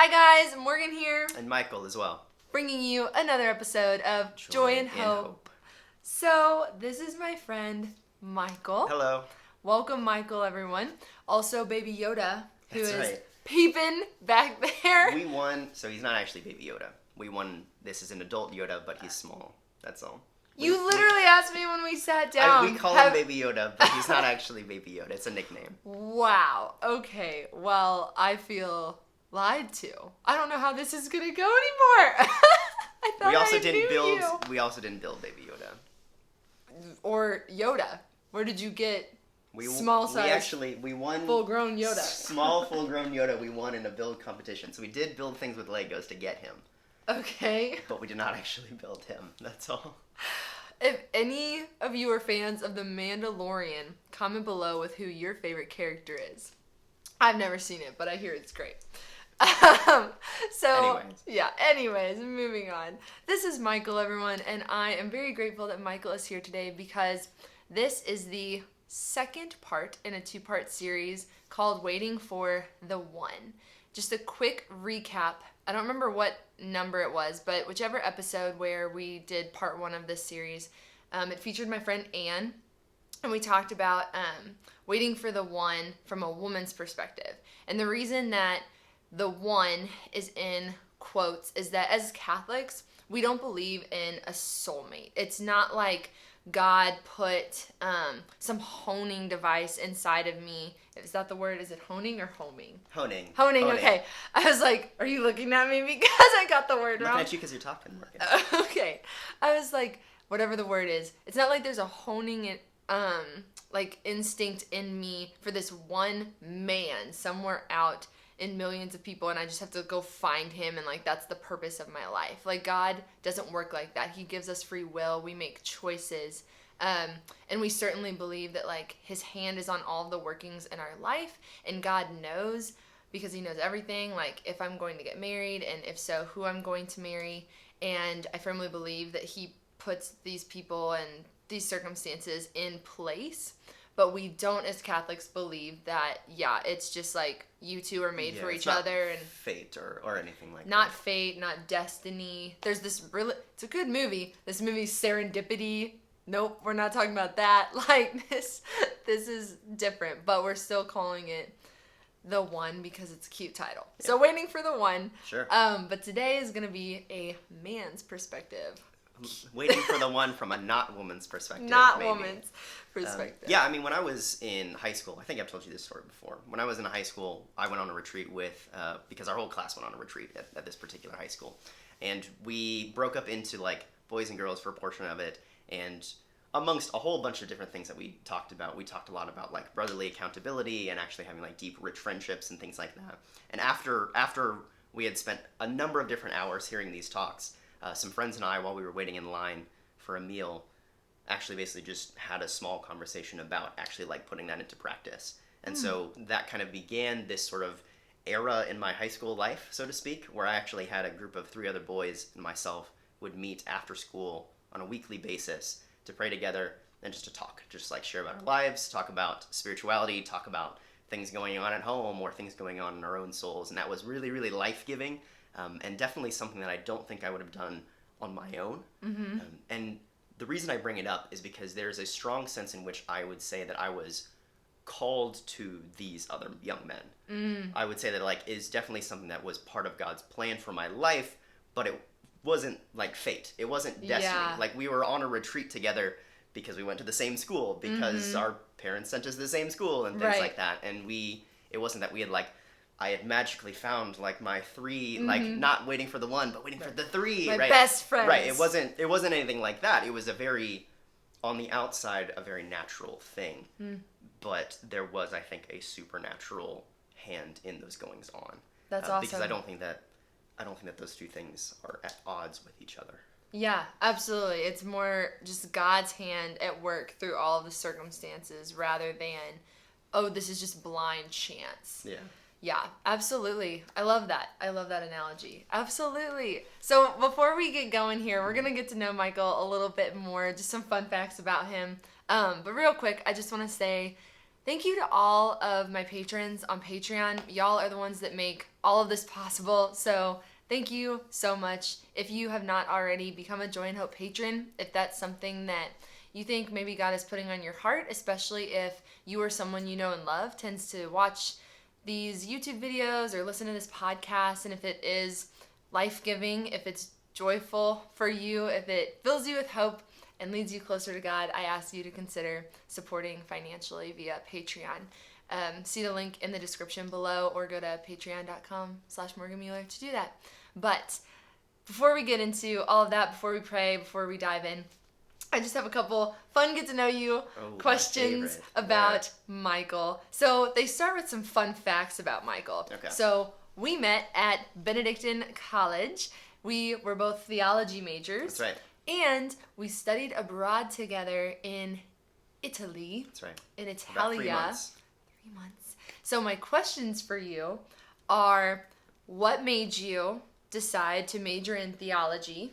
Hi guys, Morgan here, And Michael as well. bringing you another episode of Joy and Hope. So, this is my friend, Michael. Hello. Welcome, Michael, everyone. Also, Baby Yoda, who That's is right. peeping back there. We won, so he's not actually Baby Yoda. We won, this is an adult Yoda, but he's small. That's all. You literally asked me when we sat down. We call him Baby Yoda, but he's not actually Baby Yoda. It's a nickname. Wow. Okay. Well, I feel lied to. I don't know how this is gonna go anymore. I thought We also I didn't knew build. you. We also didn't build Baby Yoda. Or Yoda. Where did you get We small size? We won full-grown Yoda? Small full-grown Yoda. We won in a build competition. So we did build things with Legos to get him, Okay. but we did not actually build him. That's all. If any of you are fans of The Mandalorian, comment below with who your favorite character is. I've never seen it, but I hear it's great. Anyways, moving on. This is Michael, everyone, and I am very grateful that Michael is here today because this is the second part in a two-part series called Waiting for the One. Just a quick recap. I don't remember what number it was, but whichever episode where we did part one of this series, it featured my friend Anne, and we talked about waiting for the one from a woman's perspective. And the reason that the one is in quotes is that as Catholics, we don't believe in a soulmate. It's not like God put some honing device inside of me. Is that the word? Is it honing or homing? Honing. Honing, okay. I was like, are you looking at me because I got the word I'm wrong? looking at you because you're talking, Morgan. Okay. I was like, whatever the word is. It's not like there's a honing like instinct in me for this one man somewhere out in millions of people and I just have to go find him and like that's the purpose of my life. Like God doesn't work like that. He gives us free will. We make choices. And we certainly believe that like his hand is on all the workings in our life and God knows because he knows everything, like if I'm going to get married and if so, who I'm going to marry. And I firmly believe that he puts these people and these circumstances in place. But we don't, as Catholics, believe that, it's just like you two are made for each other. And fate or anything like that. Not fate, not destiny. There's this it's a good movie. This movie's Serendipity. Nope, we're not talking about that. Like, this is different, but we're still calling it The One because it's a cute title. Yeah. So, Waiting for the One. Sure. But today is going to be a man's perspective. Waiting for the one from a not woman's perspective. Woman's perspective. I mean, when I was in high school, I think I've told you this story before. When I was in high school, I went on a retreat because our whole class went on a retreat at this particular high school. And we broke up into, like, boys and girls for a portion of it. And amongst a whole bunch of different things that we talked about, we talked a lot about, like, brotherly accountability and actually having, like, deep, rich friendships and things like that. And after we had spent a number of different hours hearing these talks, some friends and I, while we were waiting in line for a meal, actually basically just had a small conversation about actually like putting that into practice. And so that kind of began this sort of era in my high school life, so to speak, where I actually had a group of 3 other boys and myself would meet after school on a weekly basis to pray together and just to talk, just like share about our lives, talk about spirituality, talk about things going on at home or things going on in our own souls. And that was really, really life-giving. And definitely something that I don't think I would have done on my own. Mm-hmm. And the reason I bring it up is because there's a strong sense in which I would say that I was called to these other young men. Mm. I would say that like is definitely something that was part of God's plan for my life, but it wasn't like fate. It wasn't destiny. Yeah. Like we were on a retreat together because we went to the same school, because our parents sent us to the same school and things like that. And it wasn't that we had like, I had magically found like my 3, like not waiting for the one, but waiting for the 3, my right? best friends. Right. It wasn't anything like that. It was on the outside, a very natural thing. Mm. But there was, I think, a supernatural hand in those goings on. That's awesome. Because I don't think that those 2 things are at odds with each other. Yeah, absolutely. It's more just God's hand at work through all of the circumstances rather than, this is just blind chance. Yeah. Yeah, absolutely. I love that. I love that analogy. Absolutely. So before we get going here, we're going to get to know Michael a little bit more, just some fun facts about him. But real quick, I just want to say Thank you to all of my patrons on Patreon. Y'all are the ones that make all of this possible. So thank you so much. If you have not already, become a Joy in Hope patron. If that's something that you think maybe God is putting on your heart, especially if you or someone you know and love tends to watch these YouTube videos or listen to this podcast, and if it is life-giving, if it's joyful for you, if it fills you with hope and leads you closer to God, I ask you to consider supporting financially via Patreon. See the link in the description below or go to patreon.com/Morgan Mueller to do that. But before we get into all of that, before we pray, before we dive in, I just have a couple fun get to know you questions about Michael. So they start with some fun facts about Michael. Okay. So we met at Benedictine College. We were both theology majors. That's right. And we studied abroad together in Italy. That's right. In Italia. About 3 months. 3 months. So my questions for you are, what made you decide to major in theology?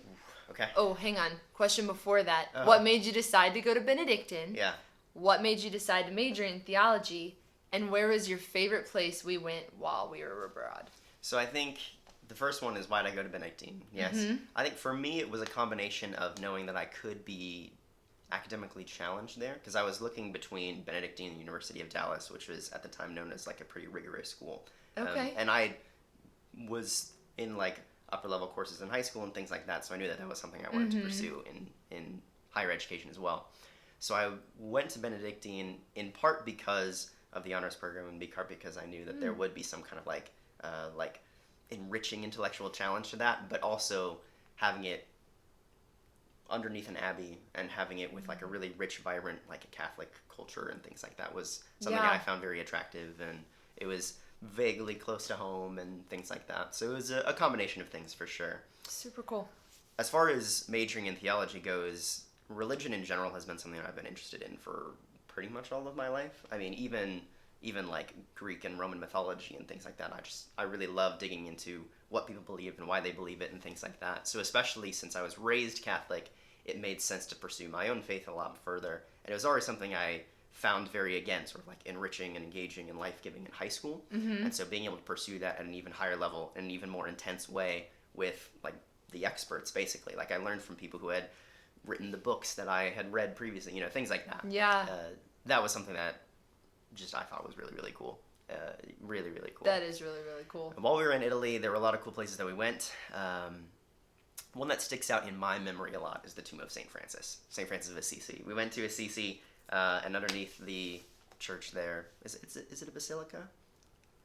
Okay. Oh, hang on. Question before that. Oh. What made you decide to go to Benedictine? Yeah. What made you decide to major in theology? And where was your favorite place we went while we were abroad? So I think the first one is why'd I go to Benedictine? Yes. Mm-hmm. I think for me it was a combination of knowing that I could be academically challenged there, because I was looking between Benedictine and the University of Dallas, which was at the time known as like a pretty rigorous school. Okay. And I was in like upper level courses in high school and things like that, so I knew that that was something I wanted to pursue in higher education as well. So I went to Benedictine in part because of the honors program, and in part because I knew that there would be some kind of like enriching intellectual challenge to that, but also having it underneath an abbey and having it with like a really rich, vibrant like a Catholic culture and things like that was something I found very attractive, and it was vaguely close to home and things like that. So it was a combination of things for sure. Super cool. As far as majoring in theology goes, religion in general has been something that I've been interested in for pretty much all of my life. I mean, even like Greek and Roman mythology and things like that. I really love digging into what people believe and why they believe it and things like that. So especially since I was raised Catholic, it made sense to pursue my own faith a lot further. And it was already something I found very, again, sort of like enriching and engaging and life-giving in high school. And so being able to pursue that at an even higher level, in an even more intense way with like the experts, basically. Like I learned from people who had written the books that I had read previously, you know, things like that. Yeah. That was something that just I thought was really, really cool. Really, really cool. That is really, really cool. And while we were in Italy, there were a lot of cool places that we went. One that sticks out in my memory a lot is the tomb of St. Francis. St. Francis of Assisi. We went to Assisi, and underneath the church there, is it a basilica?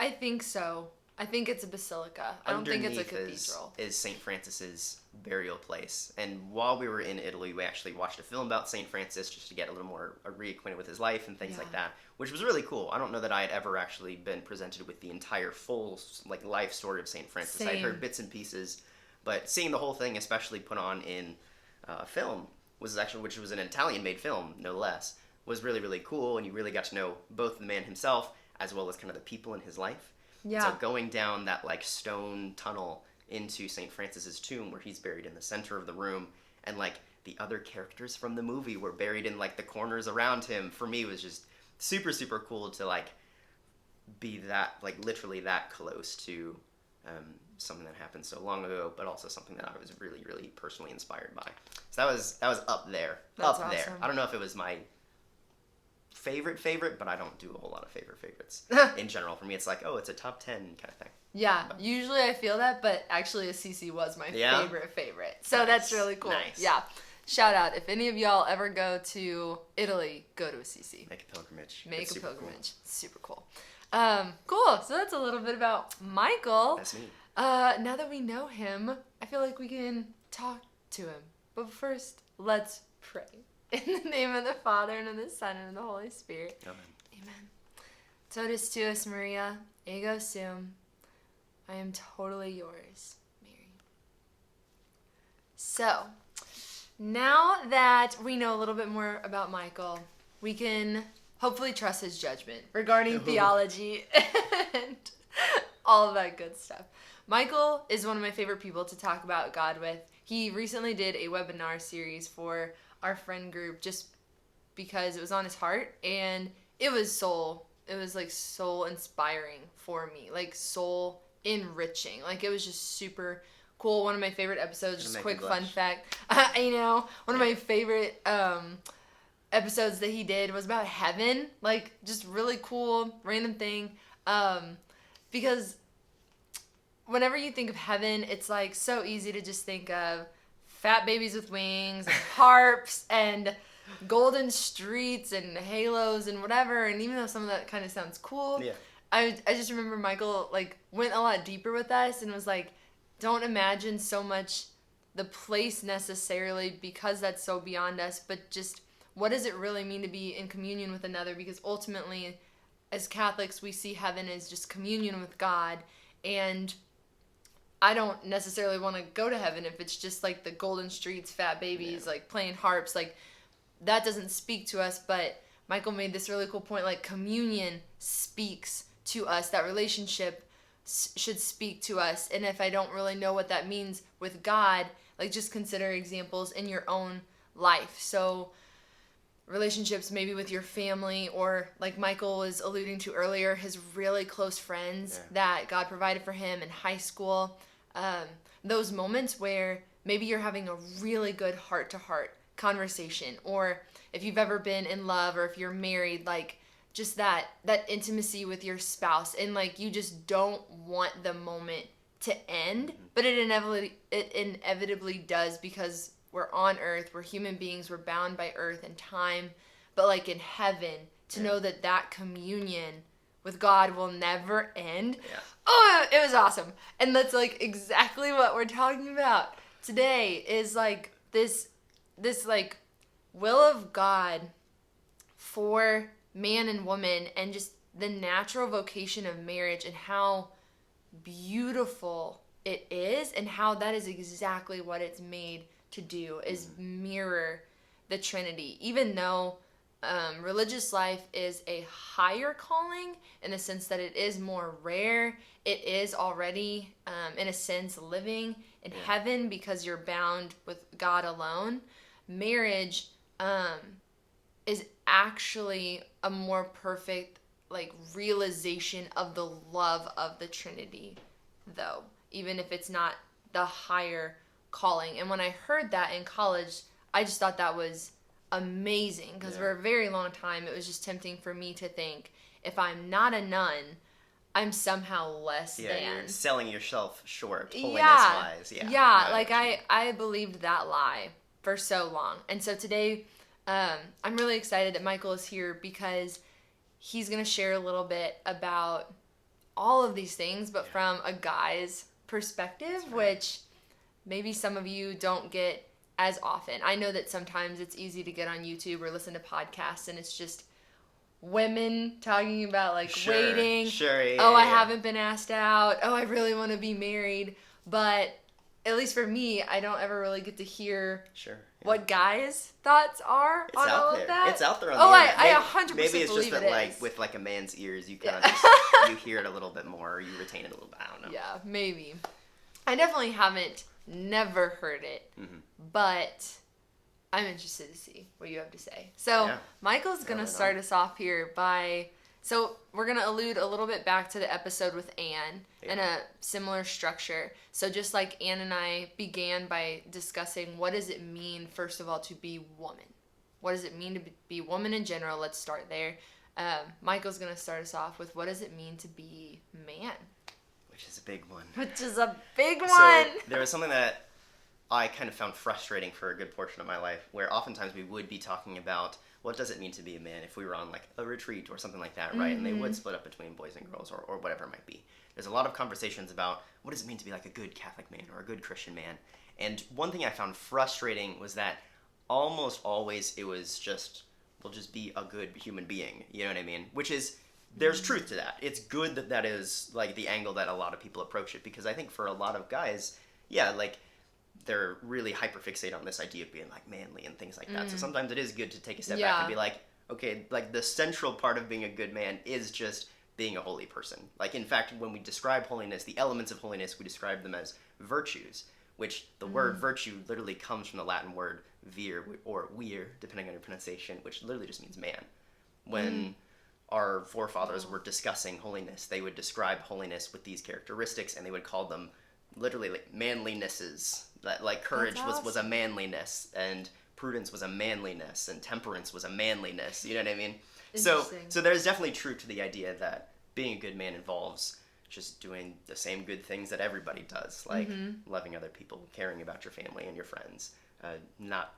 I think so. I think it's a basilica. I don't think it's a Underneath cathedral. is St. Francis's burial place. And while we were in Italy, we actually watched a film about St. Francis just to get a little more reacquainted with his life and things like that, which was really cool. I don't know that I had ever actually been presented with the entire full like life story of St. Francis. Same. I'd heard bits and pieces, but seeing the whole thing, especially put on in a film, which was an Italian-made film, no less, was really, really cool, and you really got to know both the man himself as well as kind of the people in his life. Yeah. So going down that like stone tunnel into St. Francis's tomb, where he's buried in the center of the room, and like the other characters from the movie were buried in like the corners around him, for me was just super, super cool to like be that, like literally that close to something that happened so long ago, but also something that I was really, really personally inspired by. So that was up there. That's up there. awesome. I don't know if it was my favorite, but I don't do a whole lot of favorites in general. For me, it's like, oh, it's a top 10 kind of thing. Yeah, usually I feel that, but actually Assisi was my favorite. So Nice. That's really cool. Nice. Yeah. Shout out. If any of y'all ever go to Italy, go to Assisi. Make a pilgrimage. Make It's a super pilgrimage. cool. Super cool. Cool. So that's a little bit about Michael. That's me. Now that we know him, I feel like we can talk to him. But first, let's pray. In the name of the Father, and of the Son, and of the Holy Spirit. Amen. Amen. Totus tuus, Maria, ego sum. I am totally yours, Mary. So, now that we know a little bit more about Michael, we can hopefully trust his judgment regarding theology and all of that good stuff. Michael is one of my favorite people to talk about God with. He recently did a webinar series for our friend group just because it was on his heart, and it was like soul inspiring for me, like soul enriching. Like it was just super cool. One of my favorite episodes, Gonna just make me quick fun blush. fact, one of my favorite episodes that he did was about heaven. Like just really cool, random thing. Because whenever you think of heaven, it's like so easy to just think of fat babies with wings and harps and golden streets and halos and whatever. And even though some of that kind of sounds cool, Yeah. I just remember Michael like went a lot deeper with us and was like, don't imagine so much the place necessarily because that's so beyond us, but just what does it really mean to be in communion with another? Because ultimately, as Catholics, we see heaven as just communion with God, and I don't necessarily want to go to heaven if it's just like the golden streets, fat babies, Yeah. like playing harps. Like that doesn't speak to us. But Michael made this really cool point. Like communion speaks to us. That relationship should speak to us. And if I don't really know what that means with God, like just consider examples in your own life. So relationships maybe with your family, or like Michael was alluding to earlier, his really close friends that God provided for him in high school. um, those moments where maybe you're having a really good heart-to-heart conversation, or if you've ever been in love or if you're married, like just that intimacy with your spouse, and like you just don't want the moment to end, but it inevitably does, because we're on earth, we're human beings, we're bound by earth and time. But like in heaven, to know that that communion with God will never end. Yeah. Oh, it was awesome. And that's like exactly what we're talking about today, is like this like will of God for man and woman, and just the natural vocation of marriage, and how beautiful it is, and how that is exactly what it's made to do, is mirror the Trinity. Even though religious life is a higher calling in the sense that it is more rare, it is already in a sense living in heaven because you're bound with God alone. Marriage is actually a more perfect like realization of the love of the Trinity, though, even if it's not the higher calling. And when I heard that in college, I just thought that was amazing, because for a very long time it was just tempting for me to think, if I'm not a nun, I'm somehow less Yeah, than. you're selling yourself short, holiness Yeah. wise. Yeah. Yeah, No, like know what you mean. I believed that lie for so long. And so today, I'm really excited that Michael is here, because he's going to share a little bit about all of these things, but from a guy's perspective, which maybe some of you don't get as often. I know that sometimes it's easy to get on YouTube or listen to podcasts, and it's just women talking about like waiting. Sure, yeah, Oh, I yeah. haven't been asked out. Oh, I really want to be married. But at least for me, I don't ever really get to hear what guys' thoughts are It's on out all there. of that. It's out there on Oh, the internet. I 100% Maybe it's believe just that, it like, is. with like a man's ears, you kind of Yeah. just you hear it a little bit more, or you retain it a little bit. I don't know. Yeah, maybe. I definitely haven't never heard it, but I'm interested to see what you have to say. So Michael's going to start us off here by... So we're going to allude a little bit back to the episode with Anne and a similar structure. So just like Anne and I began by discussing, what does it mean, first of all, to be woman? What does it mean to be woman in general? Let's start there. Michael's going to start us off with, what does it mean to be man? Which is a big one. Which is a big one. So there was something that I kind of found frustrating for a good portion of my life, where oftentimes we would be talking about what does it mean to be a man if we were on like a retreat or something like that, right? And they would split up between boys and girls, or whatever it might be. There's a lot of conversations about what does it mean to be like a good Catholic man or a good Christian man. And one thing I found frustrating was that almost always it was just, well, just be a good human being, you know what I mean? Which is, there's truth to that. It's good that that is like the angle that a lot of people approach it, because I think for a lot of guys, yeah, like they're really hyperfixated on this idea of being like manly and things like that. So sometimes it is good to take a step back and be like, okay, like the central part of being a good man is just being a holy person. Like, in fact, when we describe holiness, the elements of holiness, we describe them as virtues, which the word virtue literally comes from the Latin word vir, or vir, depending on your pronunciation, which literally just means man. When our forefathers were discussing holiness, they would describe holiness with these characteristics, and they would call them literally like manlinesses. That like courage was a manliness, and prudence was a manliness, and temperance was a manliness. You know what I mean? So there's definitely truth to the idea that being a good man involves just doing the same good things that everybody does, like loving other people, caring about your family and your friends, not,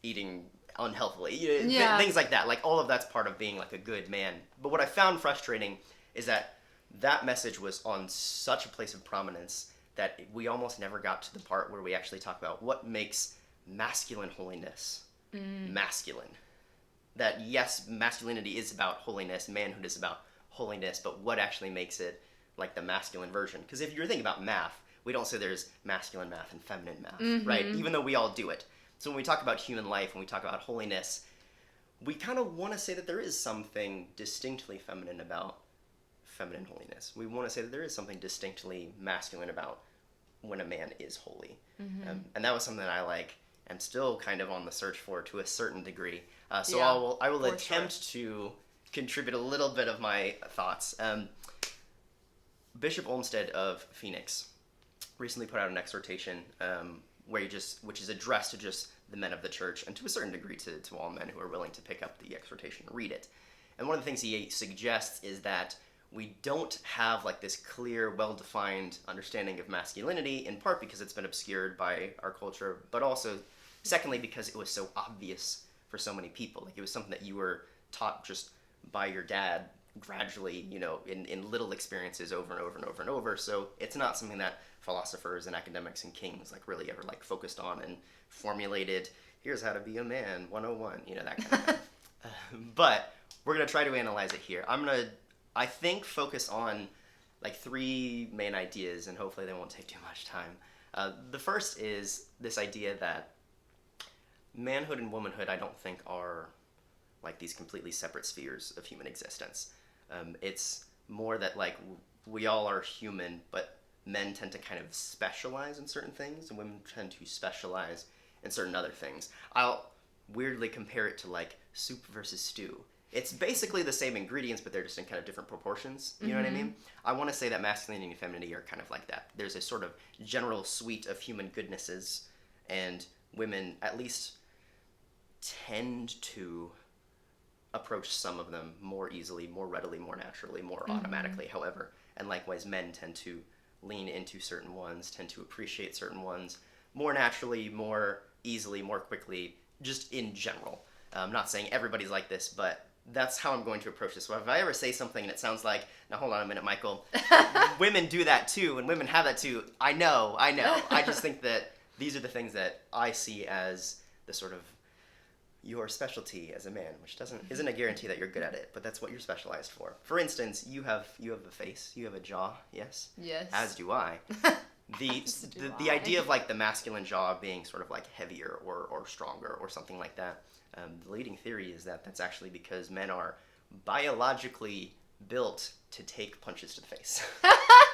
eating unhealthily, things like that. Like all of that's part of being like a good man. But what I found frustrating is that message was on such a place of prominence that we almost never got to the part where we actually talk about what makes masculine holiness masculine. That yes, masculinity is about holiness, manhood is about holiness, but what actually makes it like the masculine version? Because if you're thinking about math, we don't say there's masculine math and feminine math, right? Even though we all do it. So when we talk about human life, when we talk about holiness, we kind of want to say that there is something distinctly feminine about feminine holiness. We want to say that there is something distinctly masculine about when a man is holy. And that was something that I am still kind of on the search for to a certain degree. So I will attempt to contribute a little bit of my thoughts. Bishop Olmsted of Phoenix recently put out an exhortation which is addressed to just the men of the church, and to a certain degree to all men who are willing to pick up the exhortation and read it. And one of the things he suggests is that we don't have like this clear, well-defined understanding of masculinity, in part because it's been obscured by our culture, but also, secondly, because it was so obvious for so many people. Like it was something that you were taught just by your dad gradually, in little experiences over and over and over and over. So it's not something that philosophers and academics and kings really ever focused on and formulated, here's how to be a man 101, that kind of thing. But we're going to try to analyze it here. I'm going to, I think, focus on three main ideas, and hopefully they won't take too much time. The first is this idea that manhood and womanhood, I don't think, are these completely separate spheres of human existence. It's more that we all are human, but men tend to kind of specialize in certain things, and women tend to specialize in certain other things. I'll weirdly compare it to soup versus stew. It's basically the same ingredients, but they're just in kind of different proportions. You know what I mean? I want to say that masculinity and femininity are kind of like that. There's a sort of general suite of human goodnesses, and women at least tend to approach some of them more easily, more readily, more naturally, more automatically, however. And likewise, men tend to lean into certain ones, tend to appreciate certain ones more naturally, more easily, more quickly, just in general. I'm not saying everybody's like this, but that's how I'm going to approach this. So if I ever say something and it sounds like, now hold on a minute, Michael, women do that too, and women have that too, I know. I just think that these are the things that I see as the sort of your specialty as a man, which isn't a guarantee that you're good at it, but that's what you're specialized for. For instance, you have a face, you have a jaw, yes? Yes. As do I. The idea of the masculine jaw being sort of heavier or stronger or something like that, the leading theory is that that's actually because men are biologically built to take punches to the face.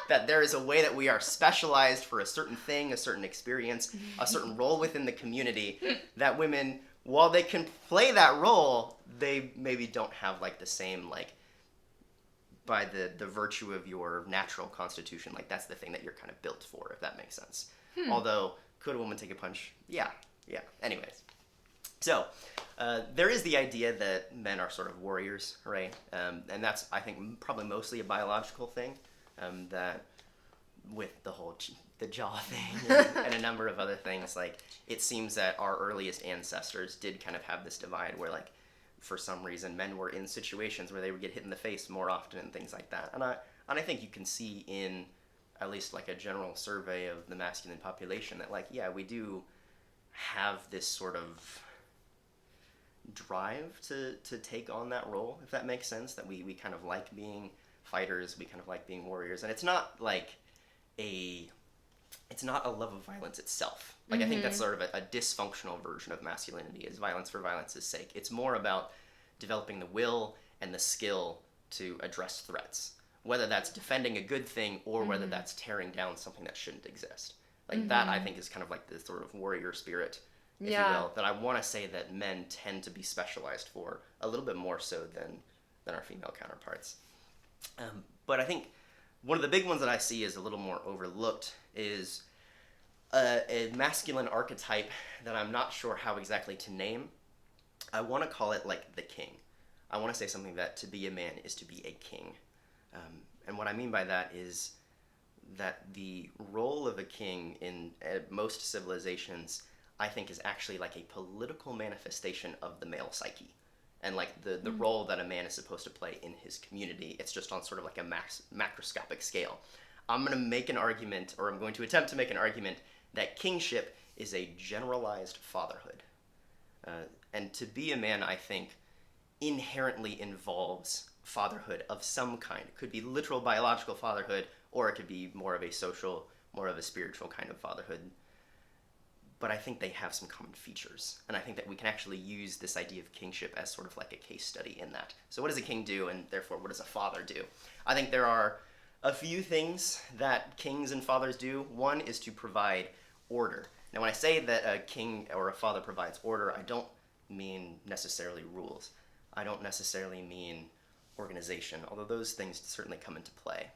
That there is a way that we are specialized for a certain thing, a certain experience, a certain role within the community, that women, while they can play that role, they maybe don't have the same by the virtue of your natural constitution, that's the thing that you're kind of built for, if that makes sense. Although, could a woman take a punch? Yeah. Anyways. So, there is the idea that men are sort of warriors, right? And that's, I think, probably mostly a biological thing, that with the whole the jaw thing and a number of other things, it seems that our earliest ancestors did kind of have this divide where for some reason men were in situations where they would get hit in the face more often and things like that. And I think you can see in at least a general survey of the masculine population that we do have this sort of drive to take on that role, if that makes sense, that we kind of like being fighters, we kind of like being warriors. And it's not it's not a love of violence itself. I think that's sort of a dysfunctional version of masculinity, is violence for violence's sake. It's more about developing the will and the skill to address threats, whether that's defending a good thing or whether that's tearing down something that shouldn't exist. That, I think, is kind of the sort of warrior spirit, if you will, that I want to say that men tend to be specialized for a little bit more so than than our female counterparts. But I think one of the big ones that I see is a little more overlooked is a masculine archetype that I'm not sure how exactly to name. I want to call it like the king. I want to say something that to be a man is to be a king. And what I mean by that is that the role of a king in most civilizations, I think, is actually like a political manifestation of the male psyche. And like the role that a man is supposed to play in his community. It's just on sort of like a macroscopic scale. I'm going to make an argument, or I'm going to attempt to make an argument, that kingship is a generalized fatherhood. And to be a man, I think, inherently involves fatherhood of some kind. It could be literal biological fatherhood, or it could be more of a social, more of a spiritual kind of fatherhood. But I think they have some common features. And I think that we can actually use this idea of kingship as sort of like a case study in that. So what does a king do, and therefore what does a father do? I think there are a few things that kings and fathers do. One is to provide order. Now when I say that a king or a father provides order, I don't mean necessarily rules. I don't necessarily mean organization, although those things certainly come into play.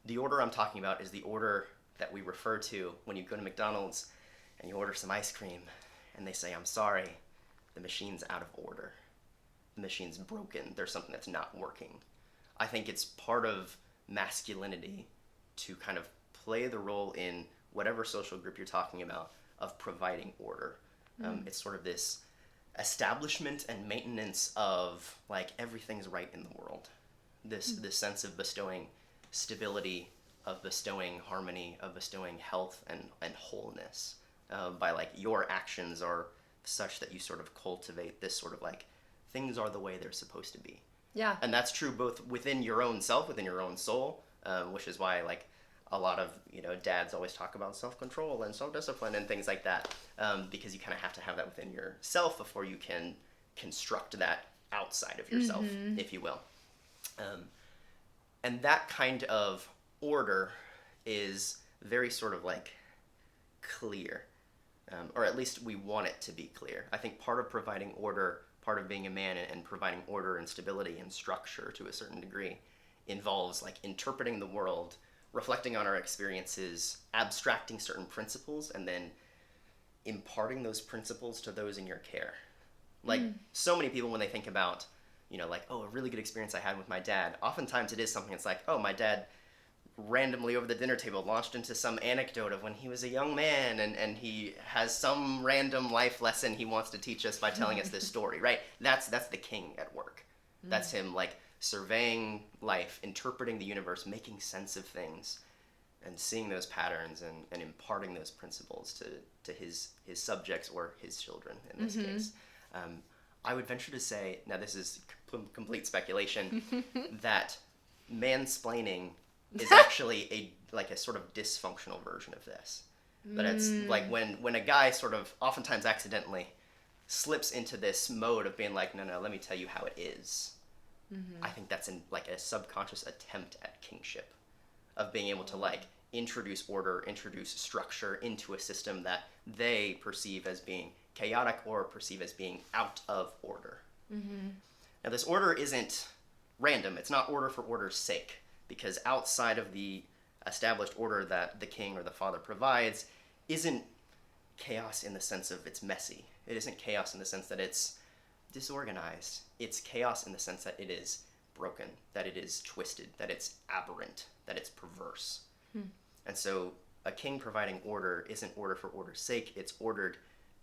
The order I'm talking about is the order that we refer to when you go to McDonald's and you order some ice cream and they say, "I'm sorry, the machine's out of order. The machine's broken. There's something that's not working." I think it's part of masculinity to kind of play the role in whatever social group you're talking about of providing order. It's sort of this establishment and maintenance of like everything's right in the world. This sense of bestowing stability, of bestowing harmony, of bestowing health and wholeness. By like your actions are such that you sort of cultivate this sort of like things are the way they're supposed to be. Yeah. And that's true both within your own self, within your own soul, which is why like a lot of dads always talk about self-control and self-discipline and things like that, because you kind of have to have that within yourself before you can construct that outside of yourself, if you will. And that kind of order is very sort of like clear, or at least we want it to be clear. I think part of providing order, part of being a man and providing order and stability and structure to a certain degree involves like interpreting the world, reflecting on our experiences, abstracting certain principles, and then imparting those principles to those in your care. Like so many people when they think about, like, oh, a really good experience I had with my dad, oftentimes it is something that's like, oh, my dad randomly over the dinner table launched into some anecdote of when he was a young man and he has some random life lesson he wants to teach us by telling us this story, right? That's the king at work. That's him like surveying life, interpreting the universe, making sense of things, and seeing those patterns and imparting those principles to his subjects or his children in this case. I would venture to say, now this is complete speculation, that mansplaining is actually a sort of dysfunctional version of this. That it's like when a guy sort of oftentimes accidentally slips into this mode of being like, no, let me tell you how it is. I think that's in like a subconscious attempt at kingship, of being able to like introduce order, introduce structure into a system that they perceive as being chaotic or perceive as being out of order. Now this order isn't random. It's not order for order's sake, because outside of the established order that the king or the father provides isn't chaos in the sense of it's messy. It isn't chaos in the sense that it's disorganized. It's chaos in the sense that it is broken, that it is twisted, that it's aberrant, that it's perverse. And so a king providing order isn't order for order's sake. It's ordered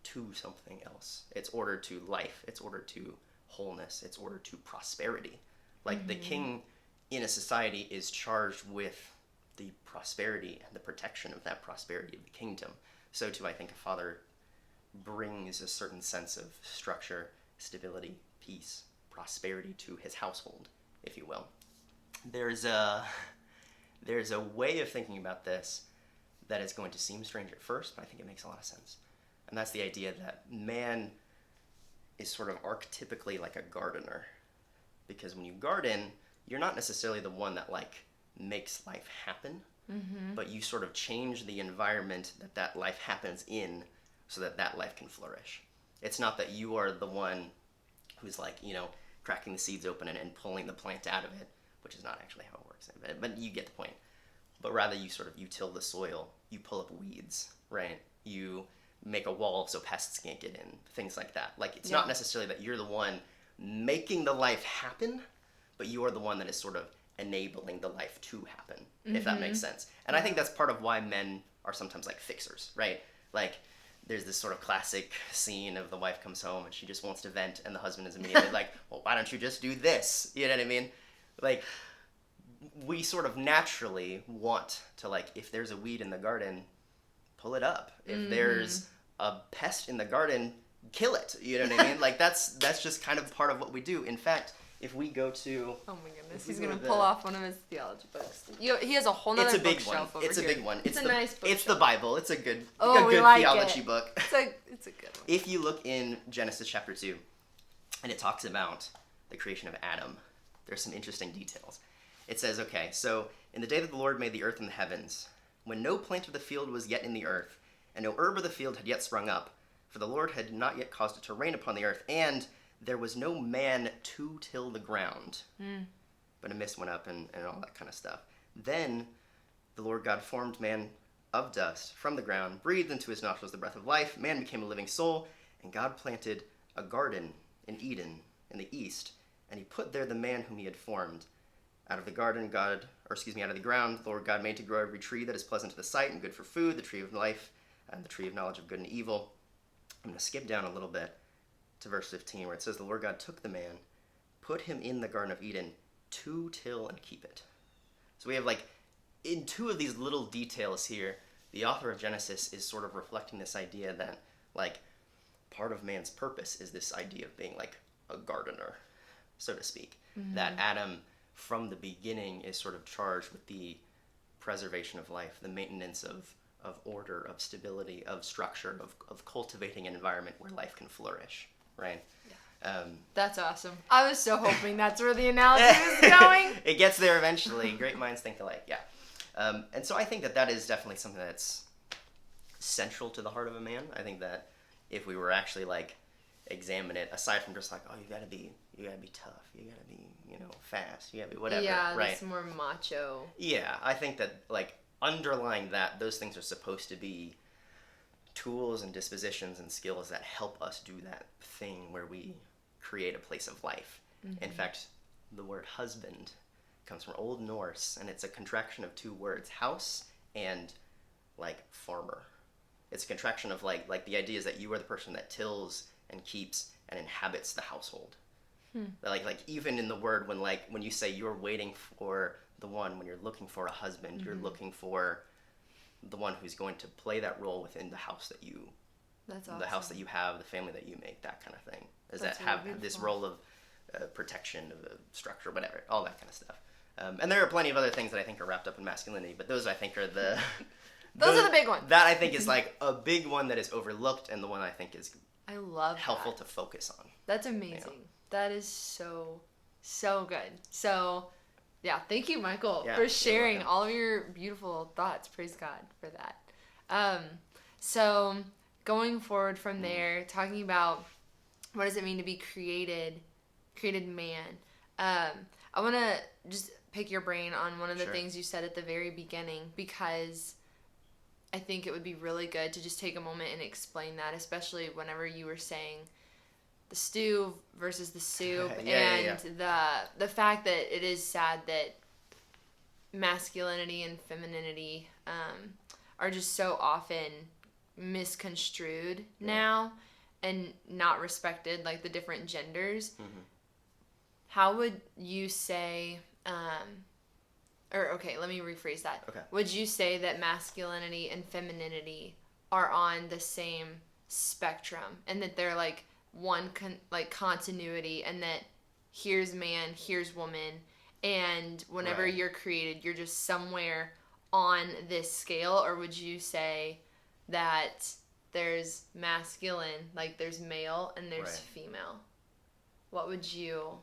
to something else. It's ordered to life. It's ordered to wholeness. It's ordered to prosperity. Like the king in a society is charged with the prosperity and the protection of that prosperity of the kingdom. So too, I think a father brings a certain sense of structure, stability, peace, prosperity to his household, if you will. There's a way of thinking about this that is going to seem strange at first, but I think it makes a lot of sense. And that's the idea that man is sort of archetypically like a gardener. Because when you garden, you're not necessarily the one that like makes life happen, but you sort of change the environment that life happens in so that life can flourish. It's not that you are the one who's like, cracking the seeds open and pulling the plant out of it, which is not actually how it works. But you get the point. But rather you till the soil, you pull up weeds, right? You make a wall so pests can't get in, things like that. Like, it's not necessarily that you're the one making the life happen, but you are the one that is sort of enabling the life to happen, if that makes sense. And I think that's part of why men are sometimes like fixers, right? Like, there's this sort of classic scene of the wife comes home and she just wants to vent, and the husband is immediately like, well, why don't you just do this? You know what I mean? Like, we sort of naturally want to, like, if there's a weed in the garden, pull it up. If there's a pest in the garden, kill it. You know what I mean? Like, that's just kind of part of what we do. In fact, if we go to... Oh my goodness, he's going to pull off one of his theology books. He has a whole nother bookshelf over here. It's a big one. It's a nice bookshelf. It's the Bible. It's a good like theology it. book. It's a good one. If you look in Genesis chapter 2, and it talks about the creation of Adam, there's some interesting details. It says, okay, so in the day that the Lord made the earth and the heavens, when no plant of the field was yet in the earth, and no herb of the field had yet sprung up, for the Lord had not yet caused it to rain upon the earth, and there was no man to till the ground. But a mist went up and all that kind of stuff. Then the Lord God formed man of dust from the ground, breathed into his nostrils the breath of life. Man became a living soul, and God planted a garden in Eden in the east, and he put there the man whom he had formed. Out of the ground, the Lord God made to grow every tree that is pleasant to the sight and good for food, the tree of life and the tree of knowledge of good and evil. I'm going to skip down a little bit to verse 15, where it says, the Lord God took the man, put him in the Garden of Eden to till and keep it. So we have, like, in two of these little details here, the author of Genesis is sort of reflecting this idea that, like, part of man's purpose is this idea of being, like, a gardener, so to speak. That Adam, from the beginning, is sort of charged with the preservation of life, the maintenance of order, of stability, of structure, of cultivating an environment where life can flourish, right? Yeah. That's awesome. I was so hoping that's where the analogy was going. It gets there eventually. Great minds think alike, yeah. And so I think that is definitely something that's central to the heart of a man. I think that if we were actually, like, examine it, aside from just like, oh, you gotta be tough, you gotta be, fast, you gotta be whatever, yeah, right? that's more macho. Yeah, I think that, like, underlying that, those things are supposed to be tools and dispositions and skills that help us do that thing where we create a place of life. In fact, the word husband comes from Old Norse, and it's a contraction of two words, house and, like, farmer. It's a contraction of, like the idea is that you are the person that tills and keeps and inhabits the household. Like even in the word, when you say you're waiting for the one, when you're looking for a husband, you're looking for the one who's going to play that role within the house that you, That's awesome. the house that you have, the family that you make, that kind of thing. Does That's that really have this beautiful. role of protection, of structure, whatever, all that kind of stuff. And there are plenty of other things that I think are wrapped up in masculinity, but those I think are the Those are the big ones. That I think is like a big one that is overlooked, and the one I think is I love helpful that. to focus on. That's amazing. That is so good. So, yeah, thank you, Michael, Yeah, for you're sharing welcome. all of your beautiful thoughts. Praise God for that. So, going forward from there, talking about what does it mean to be created man. I want to just pick your brain on one of the Sure. things you said at the very beginning, because I think it would be really good to just take a moment and explain that, especially whenever you were saying the stew versus the soup, Yeah. the fact that it is sad that masculinity and femininity are just so often misconstrued now and not respected, like the different genders. How would you say, okay, let me rephrase that. Okay. Would you say that masculinity and femininity are on the same spectrum, and that they're like one continuity, and that here's man, here's woman, and whenever Right. you're created, you're just somewhere on this scale? Or would you say that there's masculine, like there's male, and there's Right. female? What would you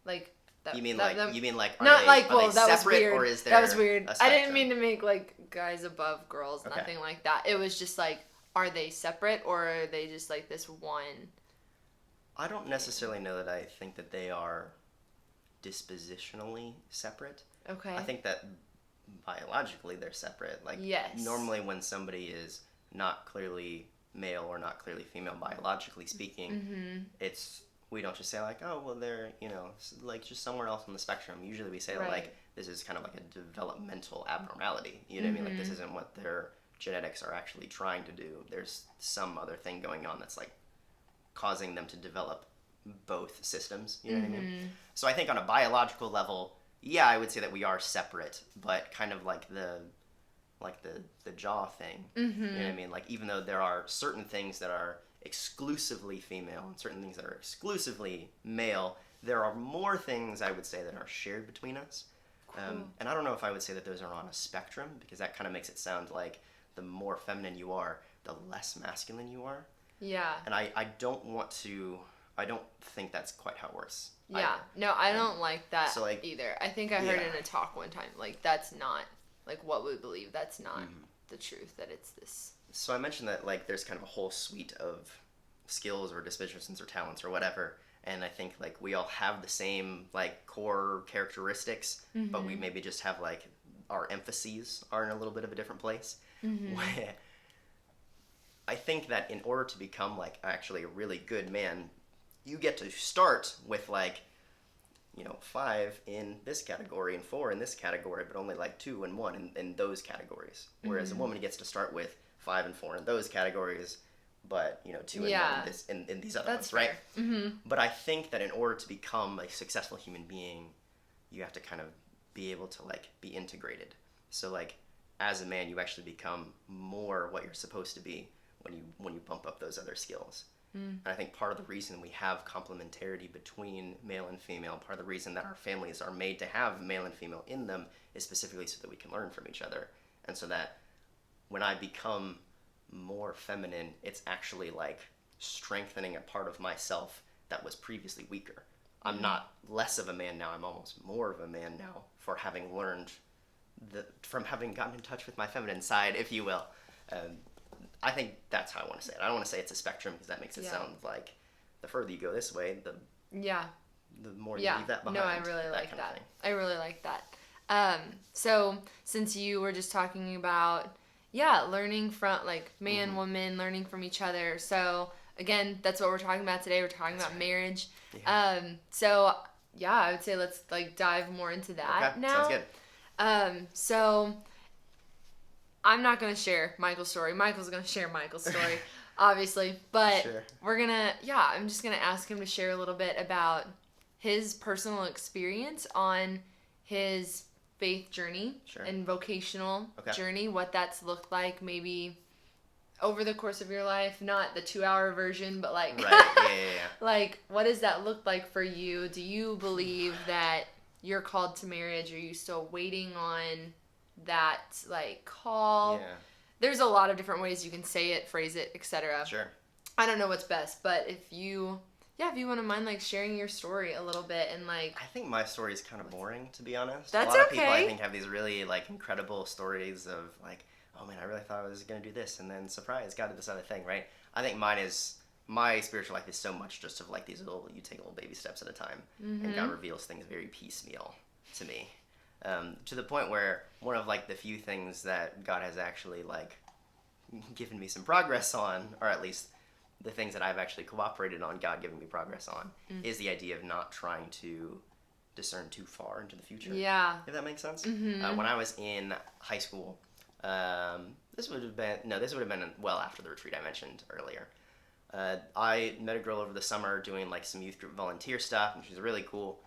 like? You mean like are not they, like, are well, they that was separate, weird. or is there That was weird. a I didn't spectrum? mean to make like guys above girls, Okay. nothing like that. It was just like, are they separate, or are they just like this one? I don't necessarily know that I think that they are dispositionally separate. Okay. I think that biologically they're separate. Like, yes. normally when somebody is not clearly male or not clearly female biologically speaking, it's, we don't just say like, oh, well, they're, like just somewhere else on the spectrum. Usually we say like, this is kind of like a developmental abnormality. You know what I mean? Like, this isn't what their genetics are actually trying to do. There's some other thing going on that's like causing them to develop both systems. You know what I mean? So I think on a biological level, yeah, I would say that we are separate, but kind of like the jaw thing. You know what I mean? Like, even though there are certain things that are exclusively female and certain things that are exclusively male, there are more things I would say that are shared between us. Cool. And I don't know if I would say that those are on a spectrum, because that kind of makes it sound like the more feminine you are, the less masculine you are. Yeah. And I don't think that's quite how it works. Yeah. either. No, I don't like that so, like, either. I think I heard yeah. in a talk one time, like, that's not, like, what we believe. That's not the truth, that it's this. So I mentioned that, like, there's kind of a whole suite of skills or dispositions or talents or whatever, and I think, like, we all have the same, like, core characteristics, but we maybe just have, like, our emphases are in a little bit of a different place. I think that in order to become, like, actually a really good man, you get to start with, like, 5 in this category and 4 in this category, but only like 2 and 1 in those categories. Whereas a woman gets to start with 5 and 4 in those categories, but 2 and 1 in these other That's ones, fair. right? But I think that in order to become a successful human being, you have to kind of be able to, like, be integrated. So, like, as a man, you actually become more what you're supposed to be when you bump up those other skills. And I think part of the reason we have complementarity between male and female, part of the reason that our families are made to have male and female in them, is specifically so that we can learn from each other. And so that when I become more feminine, it's actually like strengthening a part of myself that was previously weaker. I'm not less of a man now, I'm almost more of a man now for having learned, from having gotten in touch with my feminine side, if you will. I think that's how I want to say it. I don't want to say it's a spectrum, because that makes it sound like the further you go this way, the more you leave that behind. No, I really like that. I really like that. So since you were just talking about, learning from, like, man, woman, learning from each other. So again, that's what we're talking about today. We're talking about marriage. Yeah. So I would say let's, like, dive more into that now. Sounds good. So I'm not going to share Michael's story. Michael's going to share Michael's story, obviously. But we're going to, I'm just going to ask him to share a little bit about his personal experience on his faith journey and vocational journey, what that's looked like maybe over the course of your life, not the 2-hour version, but like, like, what does that look like for you? Do you believe that you're called to marriage? Are you still waiting on that, like, call? There's a lot of different ways you can say it, phrase it, etc. I don't know what's best, but if you wouldn't mind, like, sharing your story a little bit, and, like, I think my story is kind of boring, to be honest. That's a lot okay. of people, I think, have these really, like, incredible stories of, like, oh man, I really thought I was gonna do this, and then surprise, God did this other thing, right? I think my spiritual life is so much just of, like, you take little baby steps at a time, and God reveals things very piecemeal to me. To the point where one of, like, the few things that God has actually, like, given me some progress on, or at least the things that I've actually cooperated on God giving me progress on, is the idea of not trying to discern too far into the future. Yeah. If that makes sense. When I was in high school, this would have been well after the retreat I mentioned earlier. I met a girl over the summer doing, like, some youth group volunteer stuff, and she was really cool.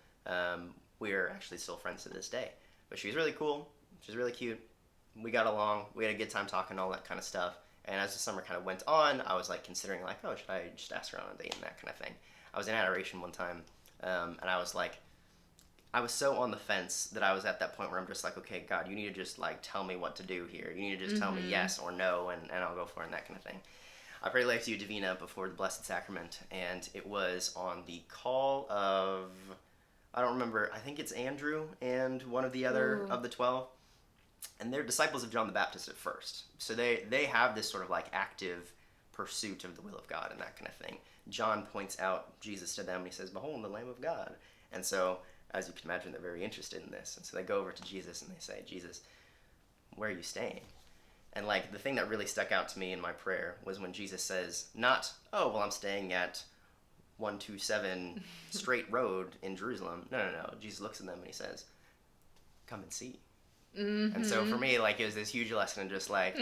We're actually still friends to this day. But she was really cool. She was really cute. We got along. We had a good time talking, all that kind of stuff. And as the summer kind of went on, I was, like, considering, like, oh, should I just ask her on a date and that kind of thing. I was in adoration one time, and I was, like, I was so on the fence that I was at that point where I'm just like, okay, God, you need to just, like, tell me what to do here. You need to just tell me yes or no, and I'll go for it and that kind of thing. I prayed life to you, Davina, before the Blessed Sacrament, and it was on the call of, I don't remember, I think it's Andrew and one of the other of the 12. And they're disciples of John the Baptist at first. So they have this sort of, like, active pursuit of the will of God and that kind of thing. John points out Jesus to them, and he says, "Behold, the Lamb of God." And so, as you can imagine, they're very interested in this. And so they go over to Jesus and they say, "Jesus, where are you staying?" And like the thing that really stuck out to me in my prayer was when Jesus says, not, "Oh, well, I'm staying at 127 Straight Road in Jerusalem." No. Jesus looks at them and he says, "Come and see." Mm-hmm. And so for me, like, it was this huge lesson in just like,